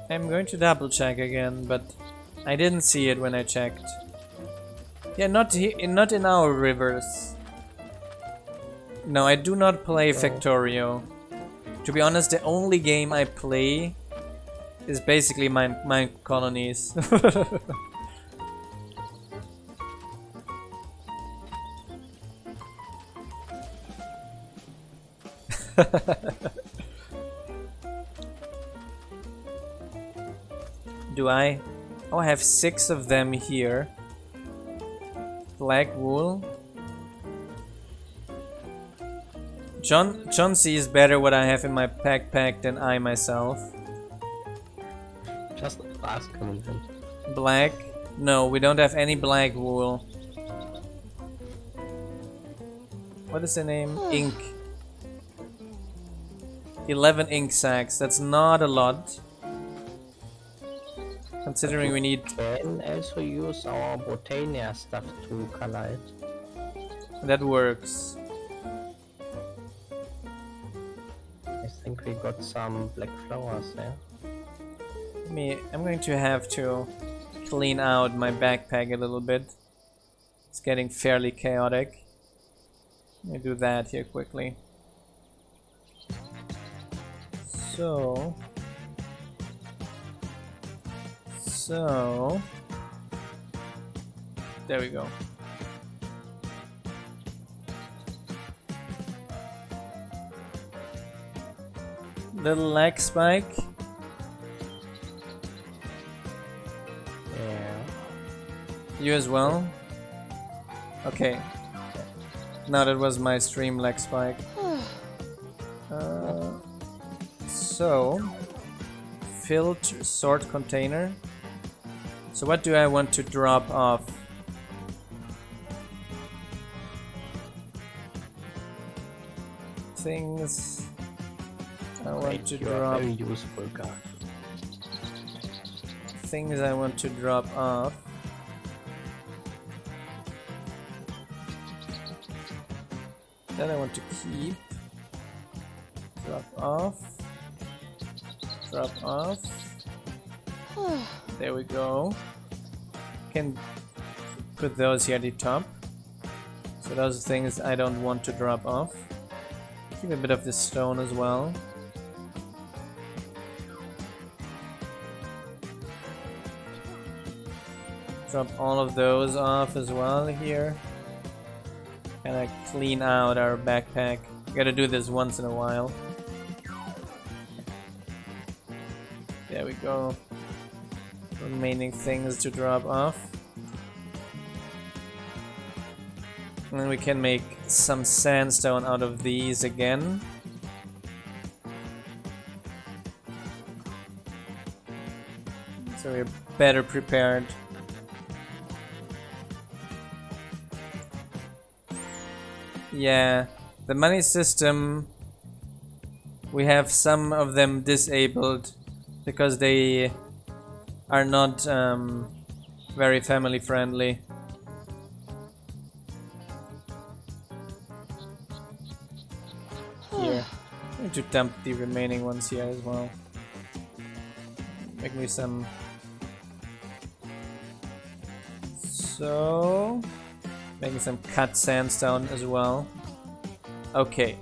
Speaker 2: I'm going to double check again, but I didn't see it when I checked. Yeah, not in our rivers. No, I do not play Factorio. To be honest, the only game I play is basically Minecolonies. Do I? Oh, I have 6 of them here. Black wool. John sees better what I have in my backpack than I myself.
Speaker 1: Just ask him then.
Speaker 2: Black? No, we don't have any black wool. What is the name? Ink. 11 ink sacks. That's not a lot. Considering we need...
Speaker 1: Can also use our Botania stuff to color it.
Speaker 2: That works.
Speaker 1: I think we got some black flowers there.
Speaker 2: I'm going to have to clean out my backpack a little bit. It's getting fairly chaotic. Let me do that here quickly. So... there we go. Little leg spike.
Speaker 1: Yeah.
Speaker 2: You as well? Okay. Now that was my stream leg spike. So... filter sort container. So what do I want to drop off? Things I want to drop.
Speaker 1: Very useful guy.
Speaker 2: Things I want to drop off. That I want to keep. Drop off. Drop off. There we go. Can put those here at the top. So those are things I don't want to drop off. Keep a bit of this stone as well. Drop all of those off as well here. Kinda clean out our backpack. Gotta do this once in a while. There we go. Remaining things to drop off. And then we can make some sandstone out of these again. So we're better prepared. Yeah, the money system, we have some of them disabled because they are not very family friendly. Here, I need to dump the remaining ones here as well. Make me some. So, making some cut sandstone as well. Okay,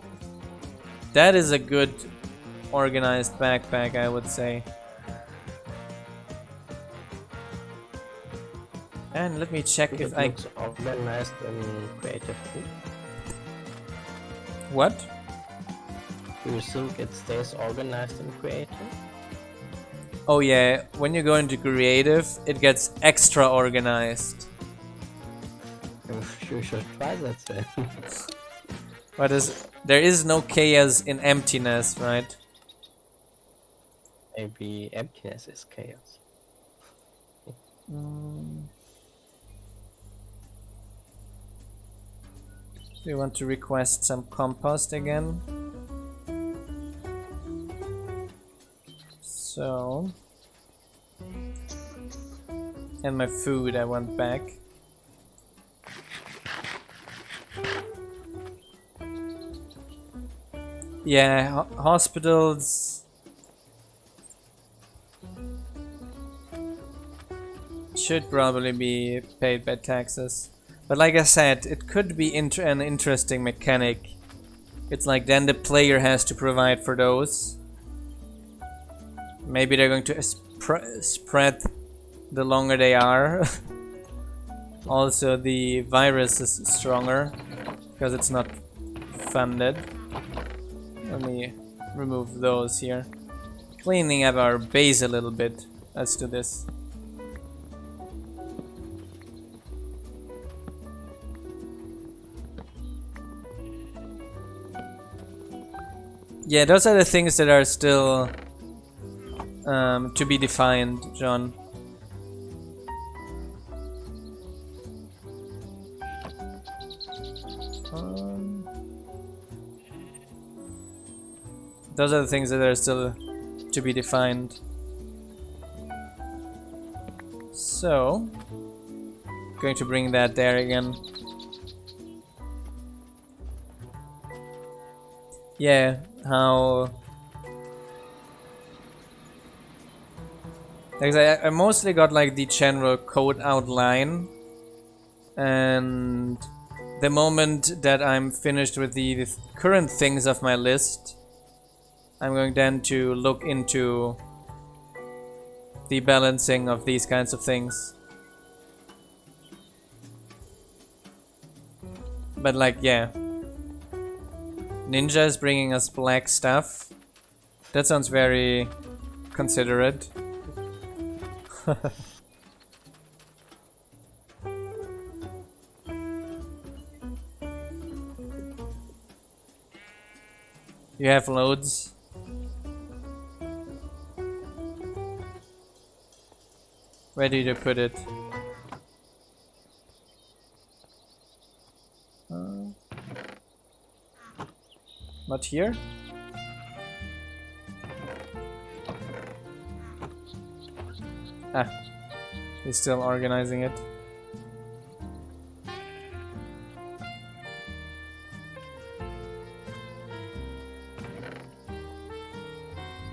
Speaker 2: that is a good organized backpack, I would say. And let me check if I...
Speaker 1: looks organized in creative too.
Speaker 2: What?
Speaker 1: Do you think it stays organized in creative?
Speaker 2: Oh yeah, when you go into creative, it gets extra organized.
Speaker 1: You should try that then.
Speaker 2: What is... There is no chaos in emptiness, right?
Speaker 1: Maybe emptiness is chaos.
Speaker 2: Do you want to request some compost again? So... And my food I want back. Yeah, hospitals should probably be paid by taxes. But like I said, it could be an interesting mechanic. It's like then the player has to provide for those. Maybe they're going to spread the longer they are. Also, the virus is stronger because it's not funded. Let me remove those here. Cleaning up our base a little bit. Let's do this. Yeah, those are the things that are still to be defined, John. Those are the things that are still to be defined. So, going to bring that there again. Yeah, how... Because I mostly got like the general code outline, and the moment that I'm finished with the current things of my list, I'm going then to look into the balancing of these kinds of things. But like, yeah. Ninja is bringing us black stuff. That sounds very considerate. You have loads. Where did you put it? Not here? Ah, he's still organizing it.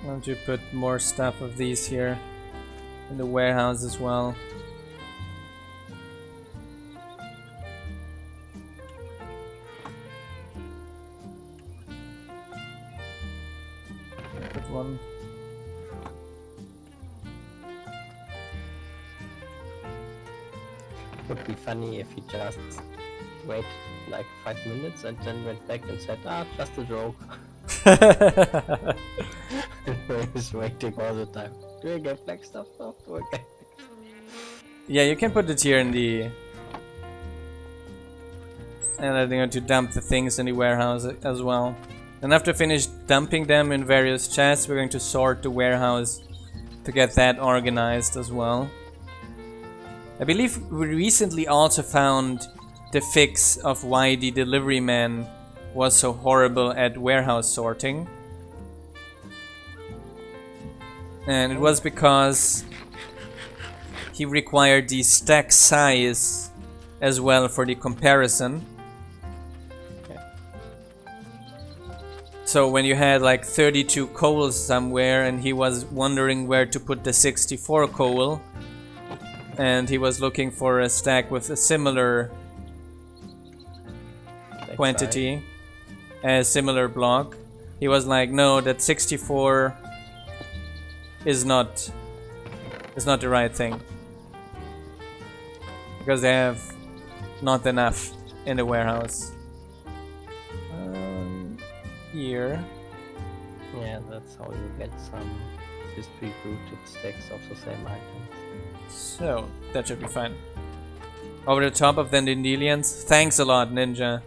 Speaker 2: Why don't you put more stuff of these here in the warehouse as well? Put one.
Speaker 1: Would be funny if he just wait like 5 minutes and then went back and said, ah, just a joke. He's waiting all the time. Do I get black stuff now? Do I get...
Speaker 2: Yeah, you can put it here in the... And I'm going to dump the things in the warehouse as well. And after finish dumping them in various chests, we're going to sort the warehouse to get that organized as well. I believe we recently also found the fix of why the delivery man was so horrible at warehouse sorting. And it was because he required the stack size as well for the comparison. So when you had like 32 coals somewhere and he was wondering where to put the 64 coal, and he was looking for a stack with a similar quantity, a similar block, he was like, no, that 64 is not the right thing, because they have not enough in the warehouse. Here.
Speaker 1: Yeah, that's how you get some distributed stacks of the same items.
Speaker 2: So, that should be fine. Over the top of the Dandelions. Thanks a lot, Ninja.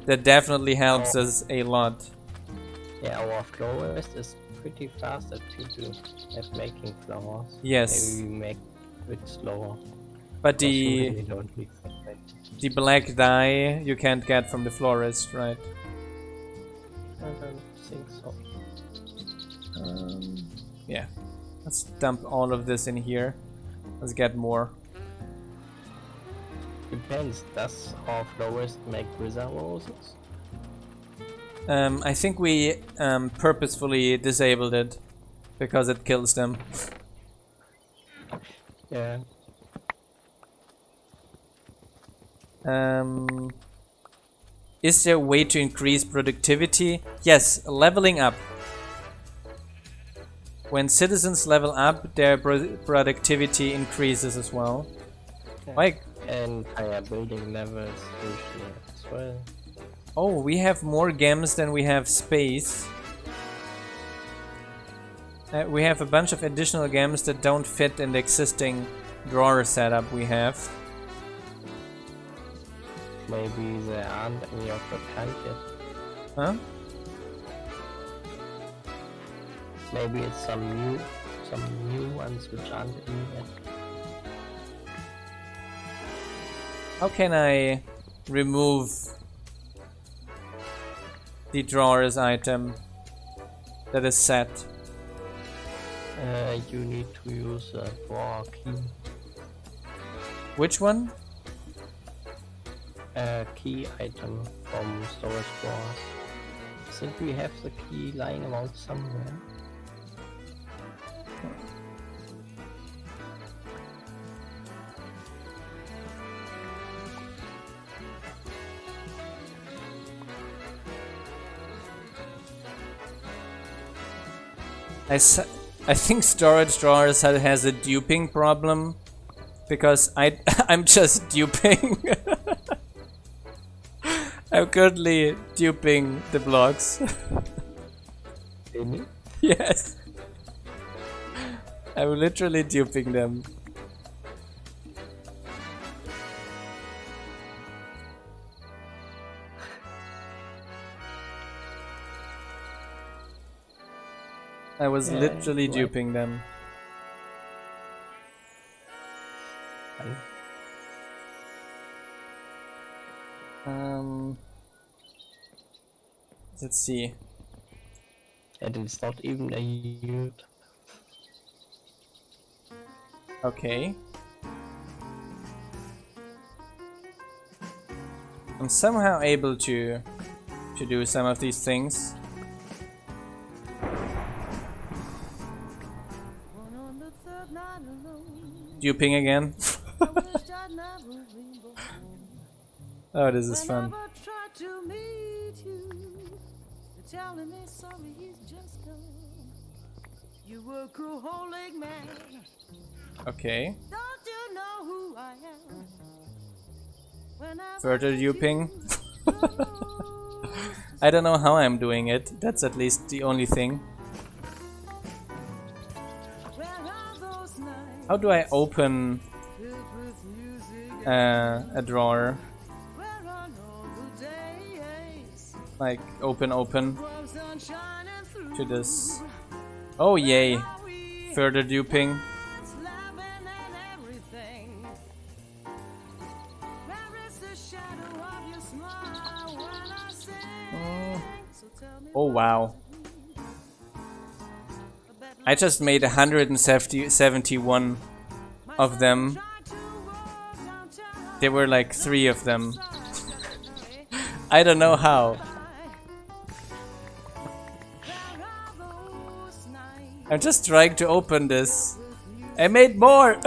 Speaker 2: That definitely helps us a lot.
Speaker 1: Yeah, our florist is pretty fast at people at making flowers.
Speaker 2: Yes.
Speaker 1: Maybe we make it slower.
Speaker 2: But
Speaker 1: Because you
Speaker 2: the
Speaker 1: really don't need that.
Speaker 2: the black dye you can't get from the florist, right?
Speaker 1: I don't think so.
Speaker 2: Yeah. Let's dump all of this in here. Let's get more.
Speaker 1: Depends. Does our florist make wither roses?
Speaker 2: I think we purposefully disabled it because it kills them.
Speaker 1: Yeah.
Speaker 2: Is there a way to increase productivity? Yes, leveling up. When citizens level up, their productivity increases as well. Like,
Speaker 1: And higher building levels usually as well.
Speaker 2: oh, we have more gems than we have space. We have a bunch of additional gems that don't fit in the existing drawer setup we have.
Speaker 1: Maybe there aren't any of the kind yet.
Speaker 2: Huh?
Speaker 1: Maybe it's some new ones which aren't in yet.
Speaker 2: How can I remove the drawers item that is set?
Speaker 1: You need to use a drawer key.
Speaker 2: Which one?
Speaker 1: A key item from storage drawers. I think we have the key lying around somewhere.
Speaker 2: I think storage drawers has a duping problem because I'm just duping. I'm currently duping the blocks.
Speaker 1: Really?
Speaker 2: Yes. I'm literally duping them. I was
Speaker 1: Yeah,
Speaker 2: literally
Speaker 1: right.
Speaker 2: duping them. Let's see.
Speaker 1: And it's not even a unit.
Speaker 2: Okay. I'm somehow able to do some of these things. Duping again. Oh, this is fun. Okay. Further duping. I don't know how I'm doing it. That's at least the only thing. How do I open a drawer? Like open to this. Oh yay! Further duping. Oh wow. I just made 171 of them. There were like 3 of them. I don't know how. I'm just trying to open this. I made more!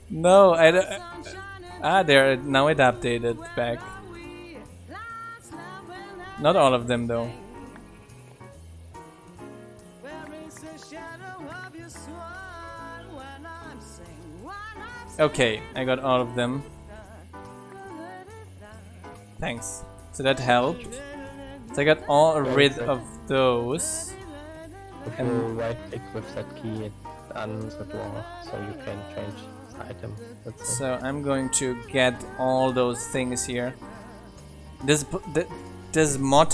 Speaker 2: No, I don't. Ah, there. Now it updated back. Not all of them though. Okay, I got all of them. Thanks. So that helped. So I got all rid of those.
Speaker 1: If you right click with that key, it unlocks the drawer, so you can change the item. That's it.
Speaker 2: So I'm going to get all those things here. this mod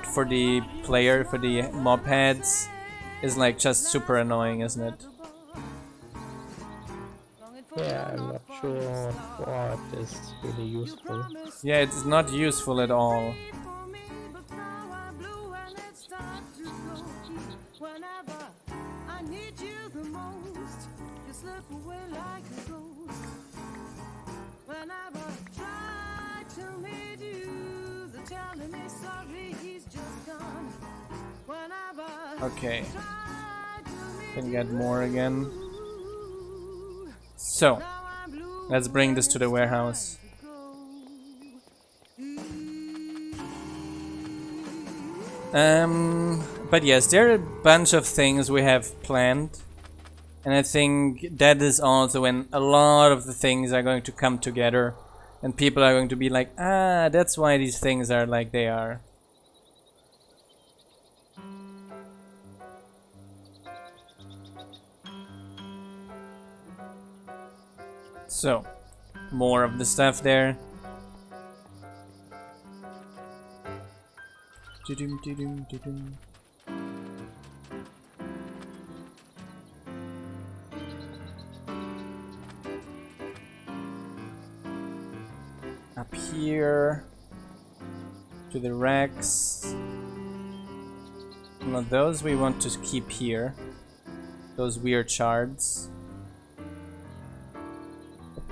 Speaker 2: for the player, for the mob heads, is like just super annoying, isn't it?
Speaker 1: Yeah, I'm not sure what is really useful.
Speaker 2: Yeah, it's not useful at all. Okay. Can get more again. So, let's bring this to the warehouse. But yes, there are a bunch of things we have planned. And I think that is also when a lot of the things are going to come together. And people are going to be like, ah, that's why these things are like they are. So, more of the stuff there. Doo-doom, doo-doom, doo-doom. Up here to the racks. Now those we want to keep here. Those weird shards.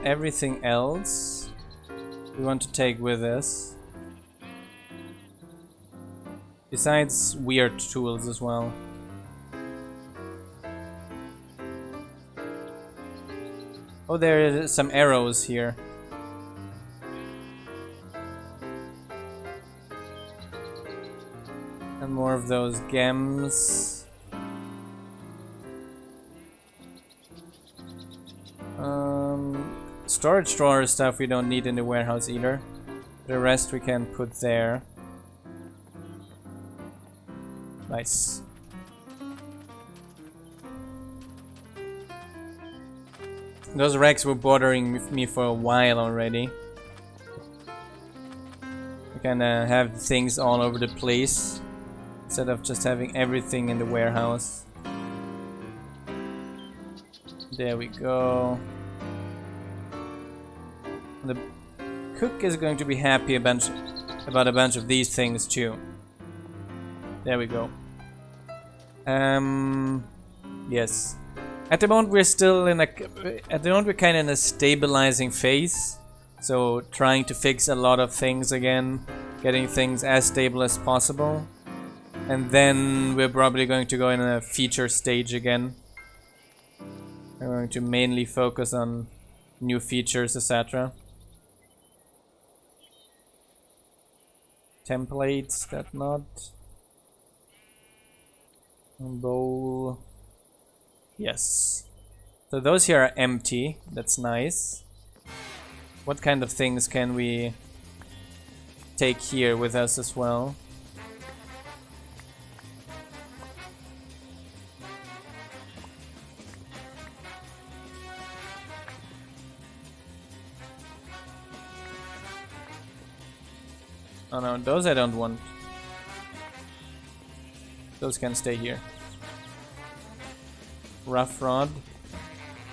Speaker 2: Everything else we want to take with us. Besides weird tools as well. Oh, there are some arrows here. And more of those gems. Storage drawer stuff we don't need in the warehouse either. The rest we can put there. Nice. Those racks were bothering me for a while already. We can have things all over the place instead of just having everything in the warehouse. There we go. The cook is going to be happy about a bunch of these things too. There we go. Yes. At the moment we're still in we're kind of in a stabilizing phase. So trying to fix a lot of things again, getting things as stable as possible. And then we're probably going to go in a feature stage again. We're going to mainly focus on new features, etc. Templates, that not. Bowl. Yes. So those here are empty. That's nice. What kind of things can we take here with us as well? Oh no, those I don't want. Those can stay here. Rough rod.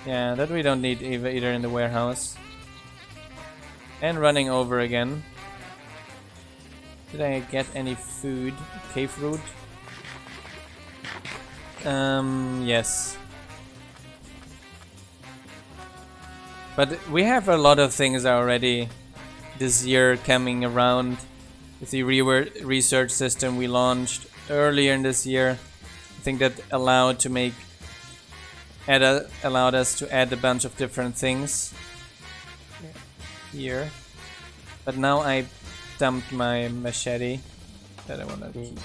Speaker 2: Yeah, that we don't need either in the warehouse. And running over again. Did I get any food? Cave fruit? Yes. But we have a lot of things already this year coming around. With the research system we launched earlier in this year, I think that allowed us to add a bunch of different things here. But now I dumped my machete that I want to keep.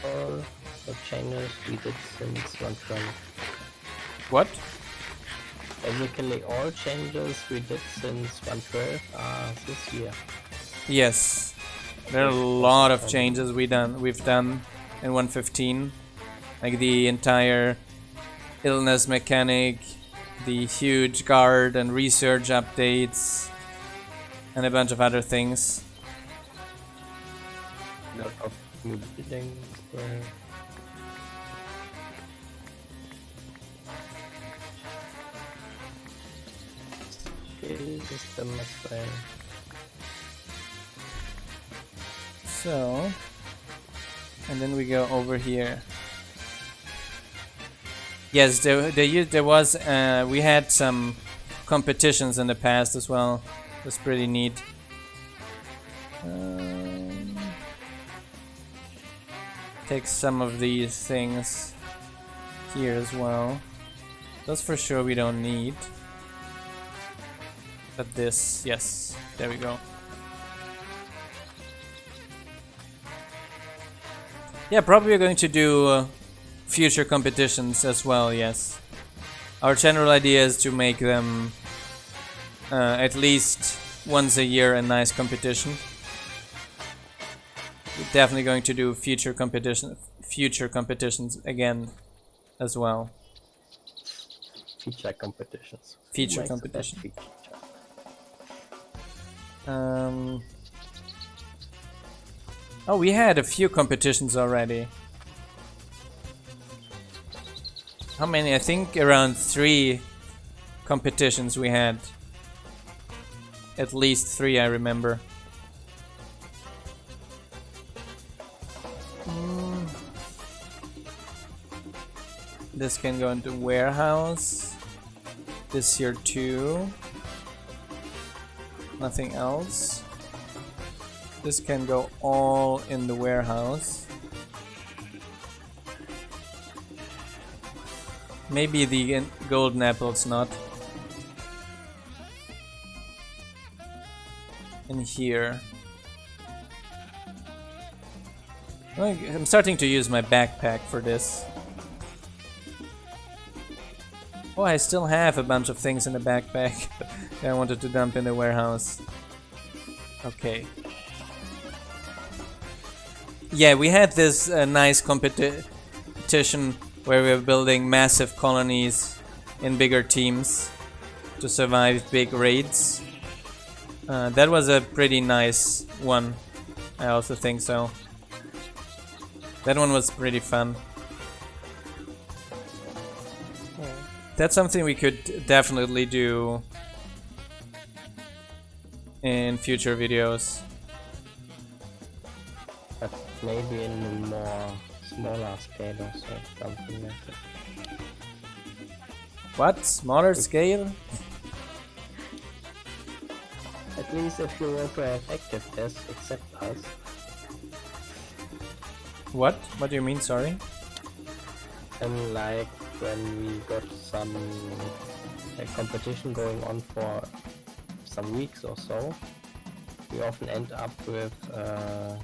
Speaker 1: All the changes we did since 1.12.
Speaker 2: What?
Speaker 1: Basically all changes we did since 1.12 are this year.
Speaker 2: Yes. There are a lot of changes we've done in 1.15, like the entire illness mechanic, the huge guard and research updates, and a bunch of other things.
Speaker 1: lot of new buildings. Okay, system as well.
Speaker 2: So, and then we go over here. Yes, there was we had some competitions in the past as well. It was pretty neat. Take some of these things here as well. Those for sure we don't need. But this, yes, there we go. Yeah, probably we're going to do future competitions as well, yes. Our general idea is to make them at least once a year a nice competition. We're definitely going to do future competitions again as well.
Speaker 1: Feature competitions.
Speaker 2: Feature
Speaker 1: Who makes the best
Speaker 2: competition.
Speaker 1: feature?
Speaker 2: Oh, we had a few competitions already. How many? I think around 3 competitions we had. At least 3, I remember. This can go into warehouse. This here too. Nothing else. This can go all in the warehouse. Maybe the golden apples not. In here. I'm starting to use my backpack for this. Oh, I still have a bunch of things in the backpack that I wanted to dump in the warehouse. Okay. Yeah, we had this nice competition where we were building massive colonies in bigger teams to survive big raids. That was a pretty nice one. I also think so. That one was pretty fun. That's something we could definitely do in future videos.
Speaker 1: But maybe in a more smaller scale or so, something like that.
Speaker 2: What? Smaller scale?
Speaker 1: At least if you want to have active tests, except us.
Speaker 2: What? What do you mean, sorry?
Speaker 1: And like when we got some competition going on for some weeks or so, we often end up with our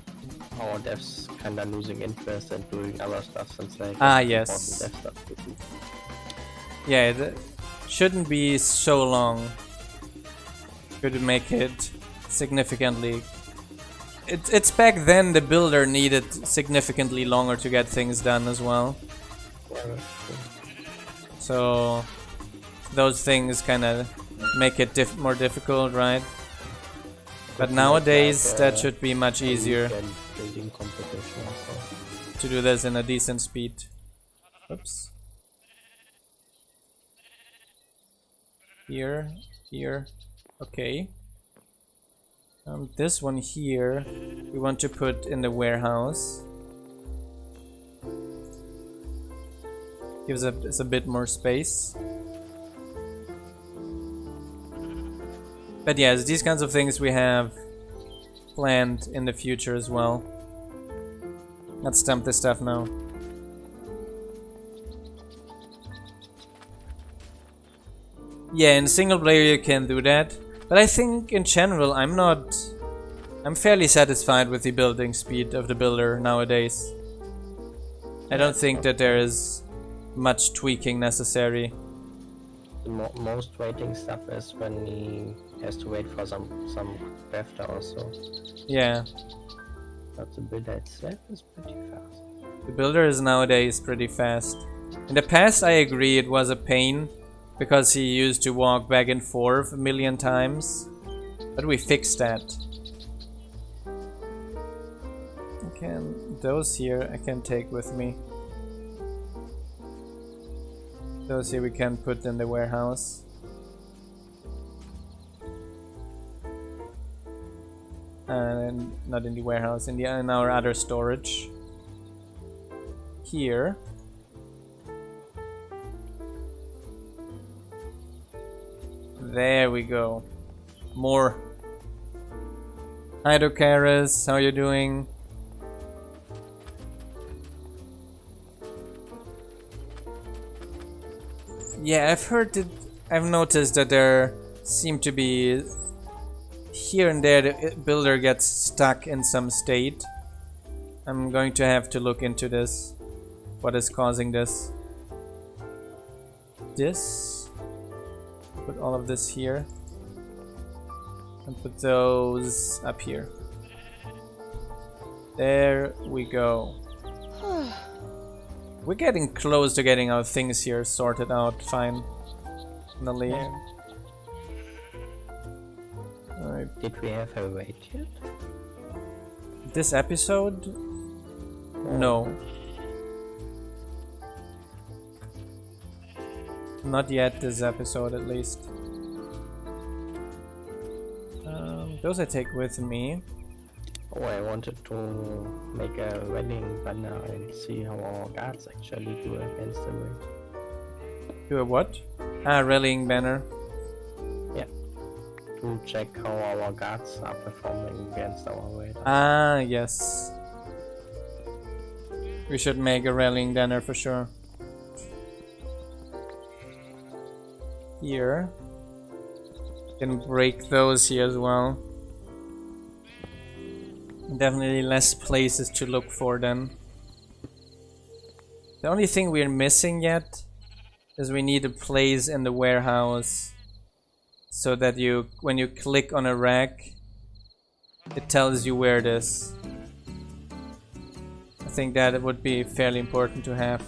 Speaker 1: devs kinda losing interest and doing other stuff since like
Speaker 2: Yes.
Speaker 1: important dev stuff to do.
Speaker 2: Yeah, it shouldn't be so long. Could make it significantly. It's back then the builder needed significantly longer to get things done as well.
Speaker 1: Yeah, that's true.
Speaker 2: So those things kind of make it more difficult, right? But
Speaker 1: Could
Speaker 2: nowadays
Speaker 1: make, like,
Speaker 2: that should be much easier
Speaker 1: weekend building competition or so.
Speaker 2: to do this in a decent speed. Oops. Here, here. Okay. This one here, we want to put in the warehouse. Gives us a bit more space. But yes, these kinds of things we have planned in the future as well. Let's dump this stuff now. Yeah, in single player you can do that. But I think in general I'm fairly satisfied with the building speed of the builder nowadays. I don't think that there is much tweaking necessary.
Speaker 1: The most waiting stuff is when he has to wait for some crafter or so.
Speaker 2: Yeah,
Speaker 1: But the builder itself is pretty fast.
Speaker 2: the builder is nowadays pretty fast. In the past I agree it was a pain because he used to walk back and forth a million times. But we fixed that. those here I can take with me. Those here we can put in the warehouse. And not in the warehouse, in our other storage. Here. There we go. More. Hi Docaris, how you doing? Yeah, I've noticed that there seem to be here and there the builder gets stuck in some state. I'm going to have to look into this. What is causing this? Put all of this here. And put those up here. There we go. We're getting close to getting our things here sorted out finally.
Speaker 1: Yeah.
Speaker 2: Alright.
Speaker 1: Did we have a wait yet?
Speaker 2: This episode? No. Not yet this episode at least. Those I take with me.
Speaker 1: Oh, I wanted to make a wedding banner and see how our guards actually do against the raid.
Speaker 2: Do a what? Ah, rallying banner.
Speaker 1: Yeah. To check how our guards are performing against our raid.
Speaker 2: Ah, yes. We should make a rallying banner for sure. Here. Can break those here as well. Definitely less places to look for then. The only thing we're missing yet is we need a place in the warehouse so that when you click on a rack, it tells you where it is. I think that it would be fairly important to have.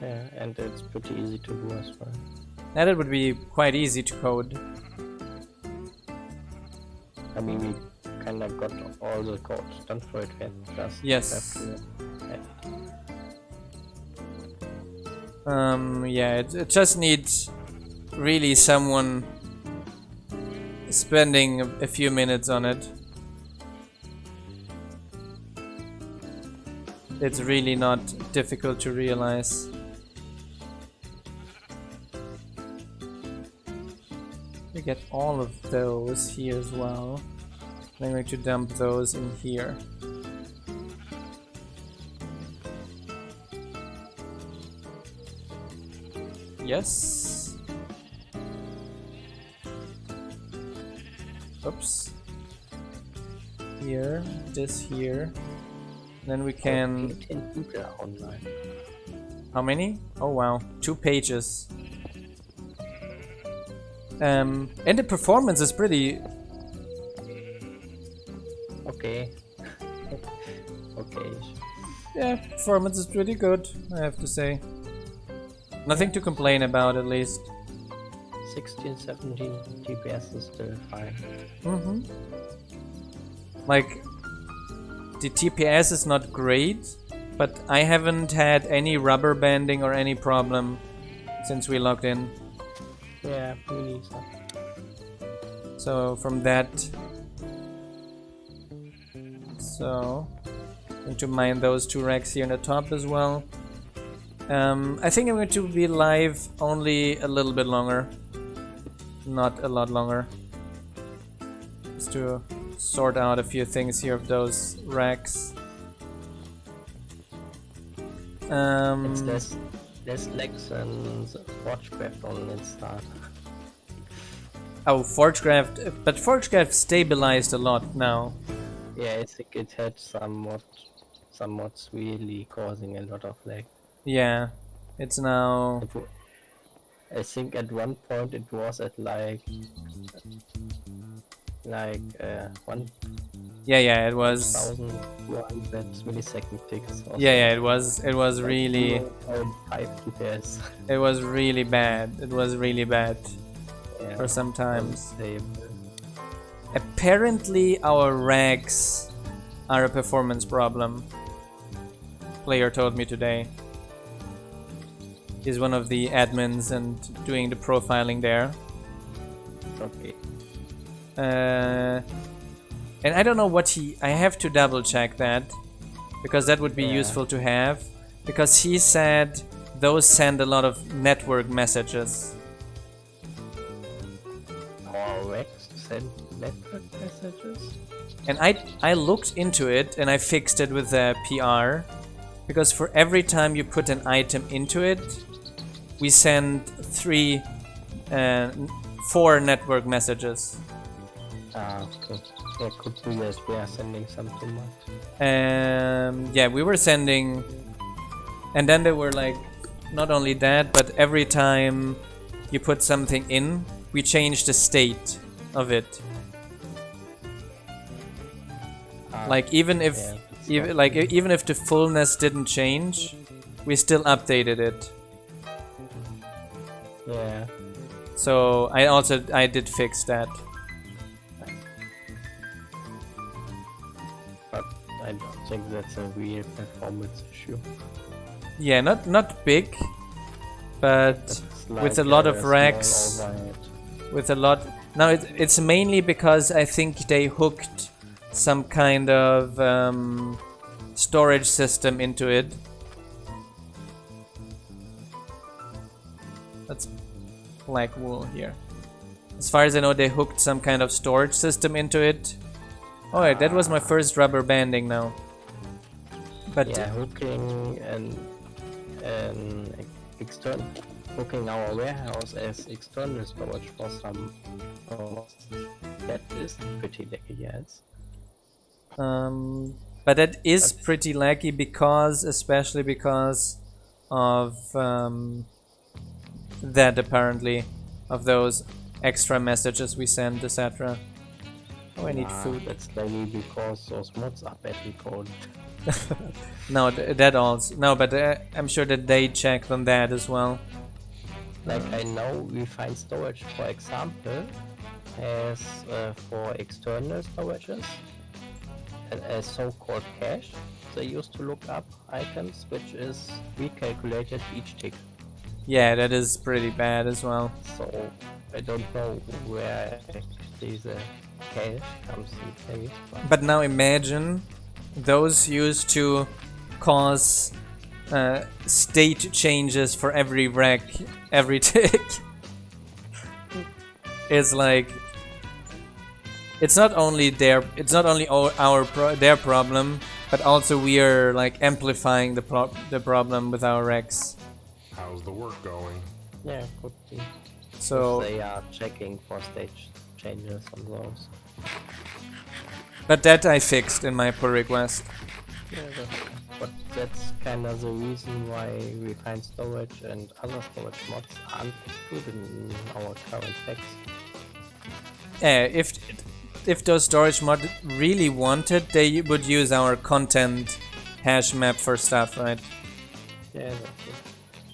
Speaker 1: Yeah, and it's pretty easy to do as well.
Speaker 2: And it would be quite easy to code.
Speaker 1: I mean, we kinda got all the code done for it, we just
Speaker 2: Yes.
Speaker 1: have to add.
Speaker 2: Yeah, it just needs really someone spending a few minutes on it. It's really not difficult to realize. We get all of those here as well. I'm going to dump those in here. Yes. Oops. Here, this here. Then we can...
Speaker 1: 18 people are online.
Speaker 2: How many? Oh wow, 2 pages. And the performance is pretty...
Speaker 1: Okay. Okay.
Speaker 2: Yeah, performance is pretty good, I have to say. Nothing to complain about, at least.
Speaker 1: 16, 17 TPS is still fine.
Speaker 2: Like, the TPS is not great, but I haven't had any rubber banding or any problem since we logged in.
Speaker 1: Yeah, me neither.
Speaker 2: So from that, going to mine those 2 racks here in the top as well. I think I'm going to be live only a little bit longer, not a lot longer, just to sort out a few things here of those racks.
Speaker 1: It's less legs and Forgecraft on its start.
Speaker 2: Oh, Forgecraft, but Forgecraft stabilized a lot now.
Speaker 1: Yeah, I think it had some mods really causing a lot of lag.
Speaker 2: Yeah, it's now...
Speaker 1: I think at one point it was at like 1,200
Speaker 2: Yeah, it was...
Speaker 1: millisecond ticks.
Speaker 2: Yeah, it was really...
Speaker 1: 5 TPS.
Speaker 2: It was really bad. It was really bad
Speaker 1: Yeah,
Speaker 2: for some times.
Speaker 1: unstable.
Speaker 2: Apparently our racks are a performance problem. Player told me today. He's one of the admins and doing the profiling there.
Speaker 1: Okay.
Speaker 2: And I don't know what I have to double check that, because that would be useful to have, because he said those send a lot of network messages.
Speaker 1: Or Rex send network messages?
Speaker 2: And I looked into it and I fixed it with the PR, because for every time you put an item into it, we send 4 network messages.
Speaker 1: Okay. Yeah, could be that we are sending some too much.
Speaker 2: Yeah, we were sending, and then they were like, not only that, but every time you put something in, we change the state of it. Like even if even if the fullness didn't change, we still updated it.
Speaker 1: Yeah.
Speaker 2: So I did fix that.
Speaker 1: But I don't think that's a real performance issue.
Speaker 2: Yeah, not big, but
Speaker 1: It's
Speaker 2: with a
Speaker 1: like
Speaker 2: lot of
Speaker 1: small
Speaker 2: racks,
Speaker 1: overhead.
Speaker 2: with a lot. Now it's mainly because I think they hooked some kind of storage system into it. That's black wool here. As far as I know, they hooked some kind of storage system into it. Oh wait, that was my first rubber banding now. But
Speaker 1: Yeah, hooking and external hooking our warehouse as external storage for some that is pretty laggy, yes.
Speaker 2: but that is pretty laggy especially because of that apparently, of those extra messages we send, etc. Oh, I need food.
Speaker 1: That's laggy because those mods are badly coded.
Speaker 2: No, that also no, but I'm sure that they checked on that as well.
Speaker 1: Like I know we find storage, for example, as for external storages, as so-called cache. They used to look up items, which is recalculated each tick.
Speaker 2: Yeah, that is pretty bad as well.
Speaker 1: So I don't know where actually the cache comes in place.
Speaker 2: But now imagine those used to cause state changes for every rack, every tick. It's like it's not only their problem, but also we are like amplifying the problem with our racks.
Speaker 5: How's the work going?
Speaker 1: Yeah, could be.
Speaker 2: So
Speaker 1: They are checking for stage changes on those.
Speaker 2: but that I fixed in my pull request.
Speaker 1: Yeah, but that's kind of the reason why we find storage and other storage mods aren't included in our current packs.
Speaker 2: If those storage mods really wanted, they would use our content hash map for stuff, right?
Speaker 1: Yeah, that's it.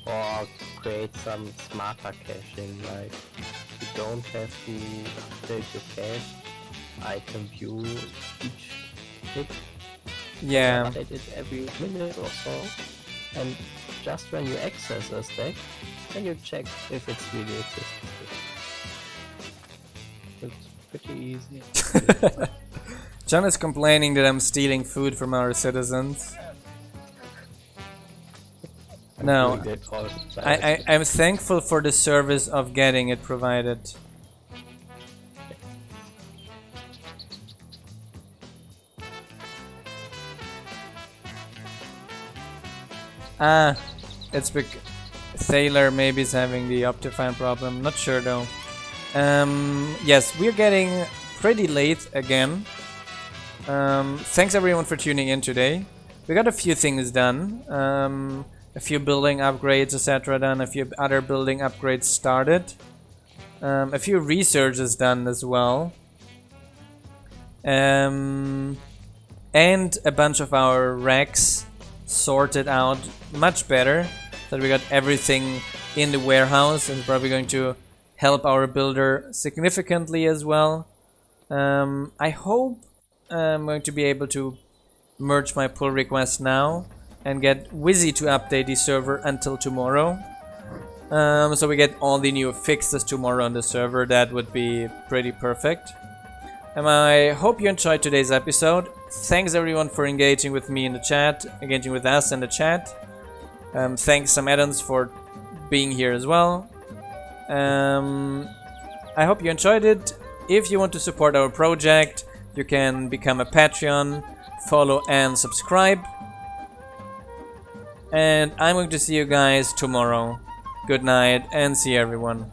Speaker 1: Or create some smarter caching, like you don't have to update your cache item view each tick.
Speaker 2: Yeah.
Speaker 1: Update it every minute or so, and just when you access a stack, then you check if it's really existing. It's pretty easy.
Speaker 2: John is complaining that I'm stealing food from our citizens. No,
Speaker 1: Doing it all the time.
Speaker 2: I'm thankful for the service of getting it provided. It's because Thaler maybe is having the Optifine problem. Not sure though. Yes, we're getting pretty late again. Thanks everyone for tuning in today. We got a few things done. A few building upgrades, etc. done. A few other building upgrades started. A few researches done as well. And a bunch of our racks sorted out much better. So we got everything in the warehouse, and probably going to help our builder significantly as well. I hope I'm going to be able to merge my pull request now and get Wizzy to update the server until tomorrow. So we get all the new fixes tomorrow on the server. That would be pretty perfect. I hope you enjoyed today's episode. Thanks everyone for engaging with me in the chat, engaging with us in the chat. Thanks some add-ons for being here as well. I hope you enjoyed it. If you want to support our project, you can become a Patreon, follow and subscribe. And I'm going to see you guys tomorrow. Good night and see everyone.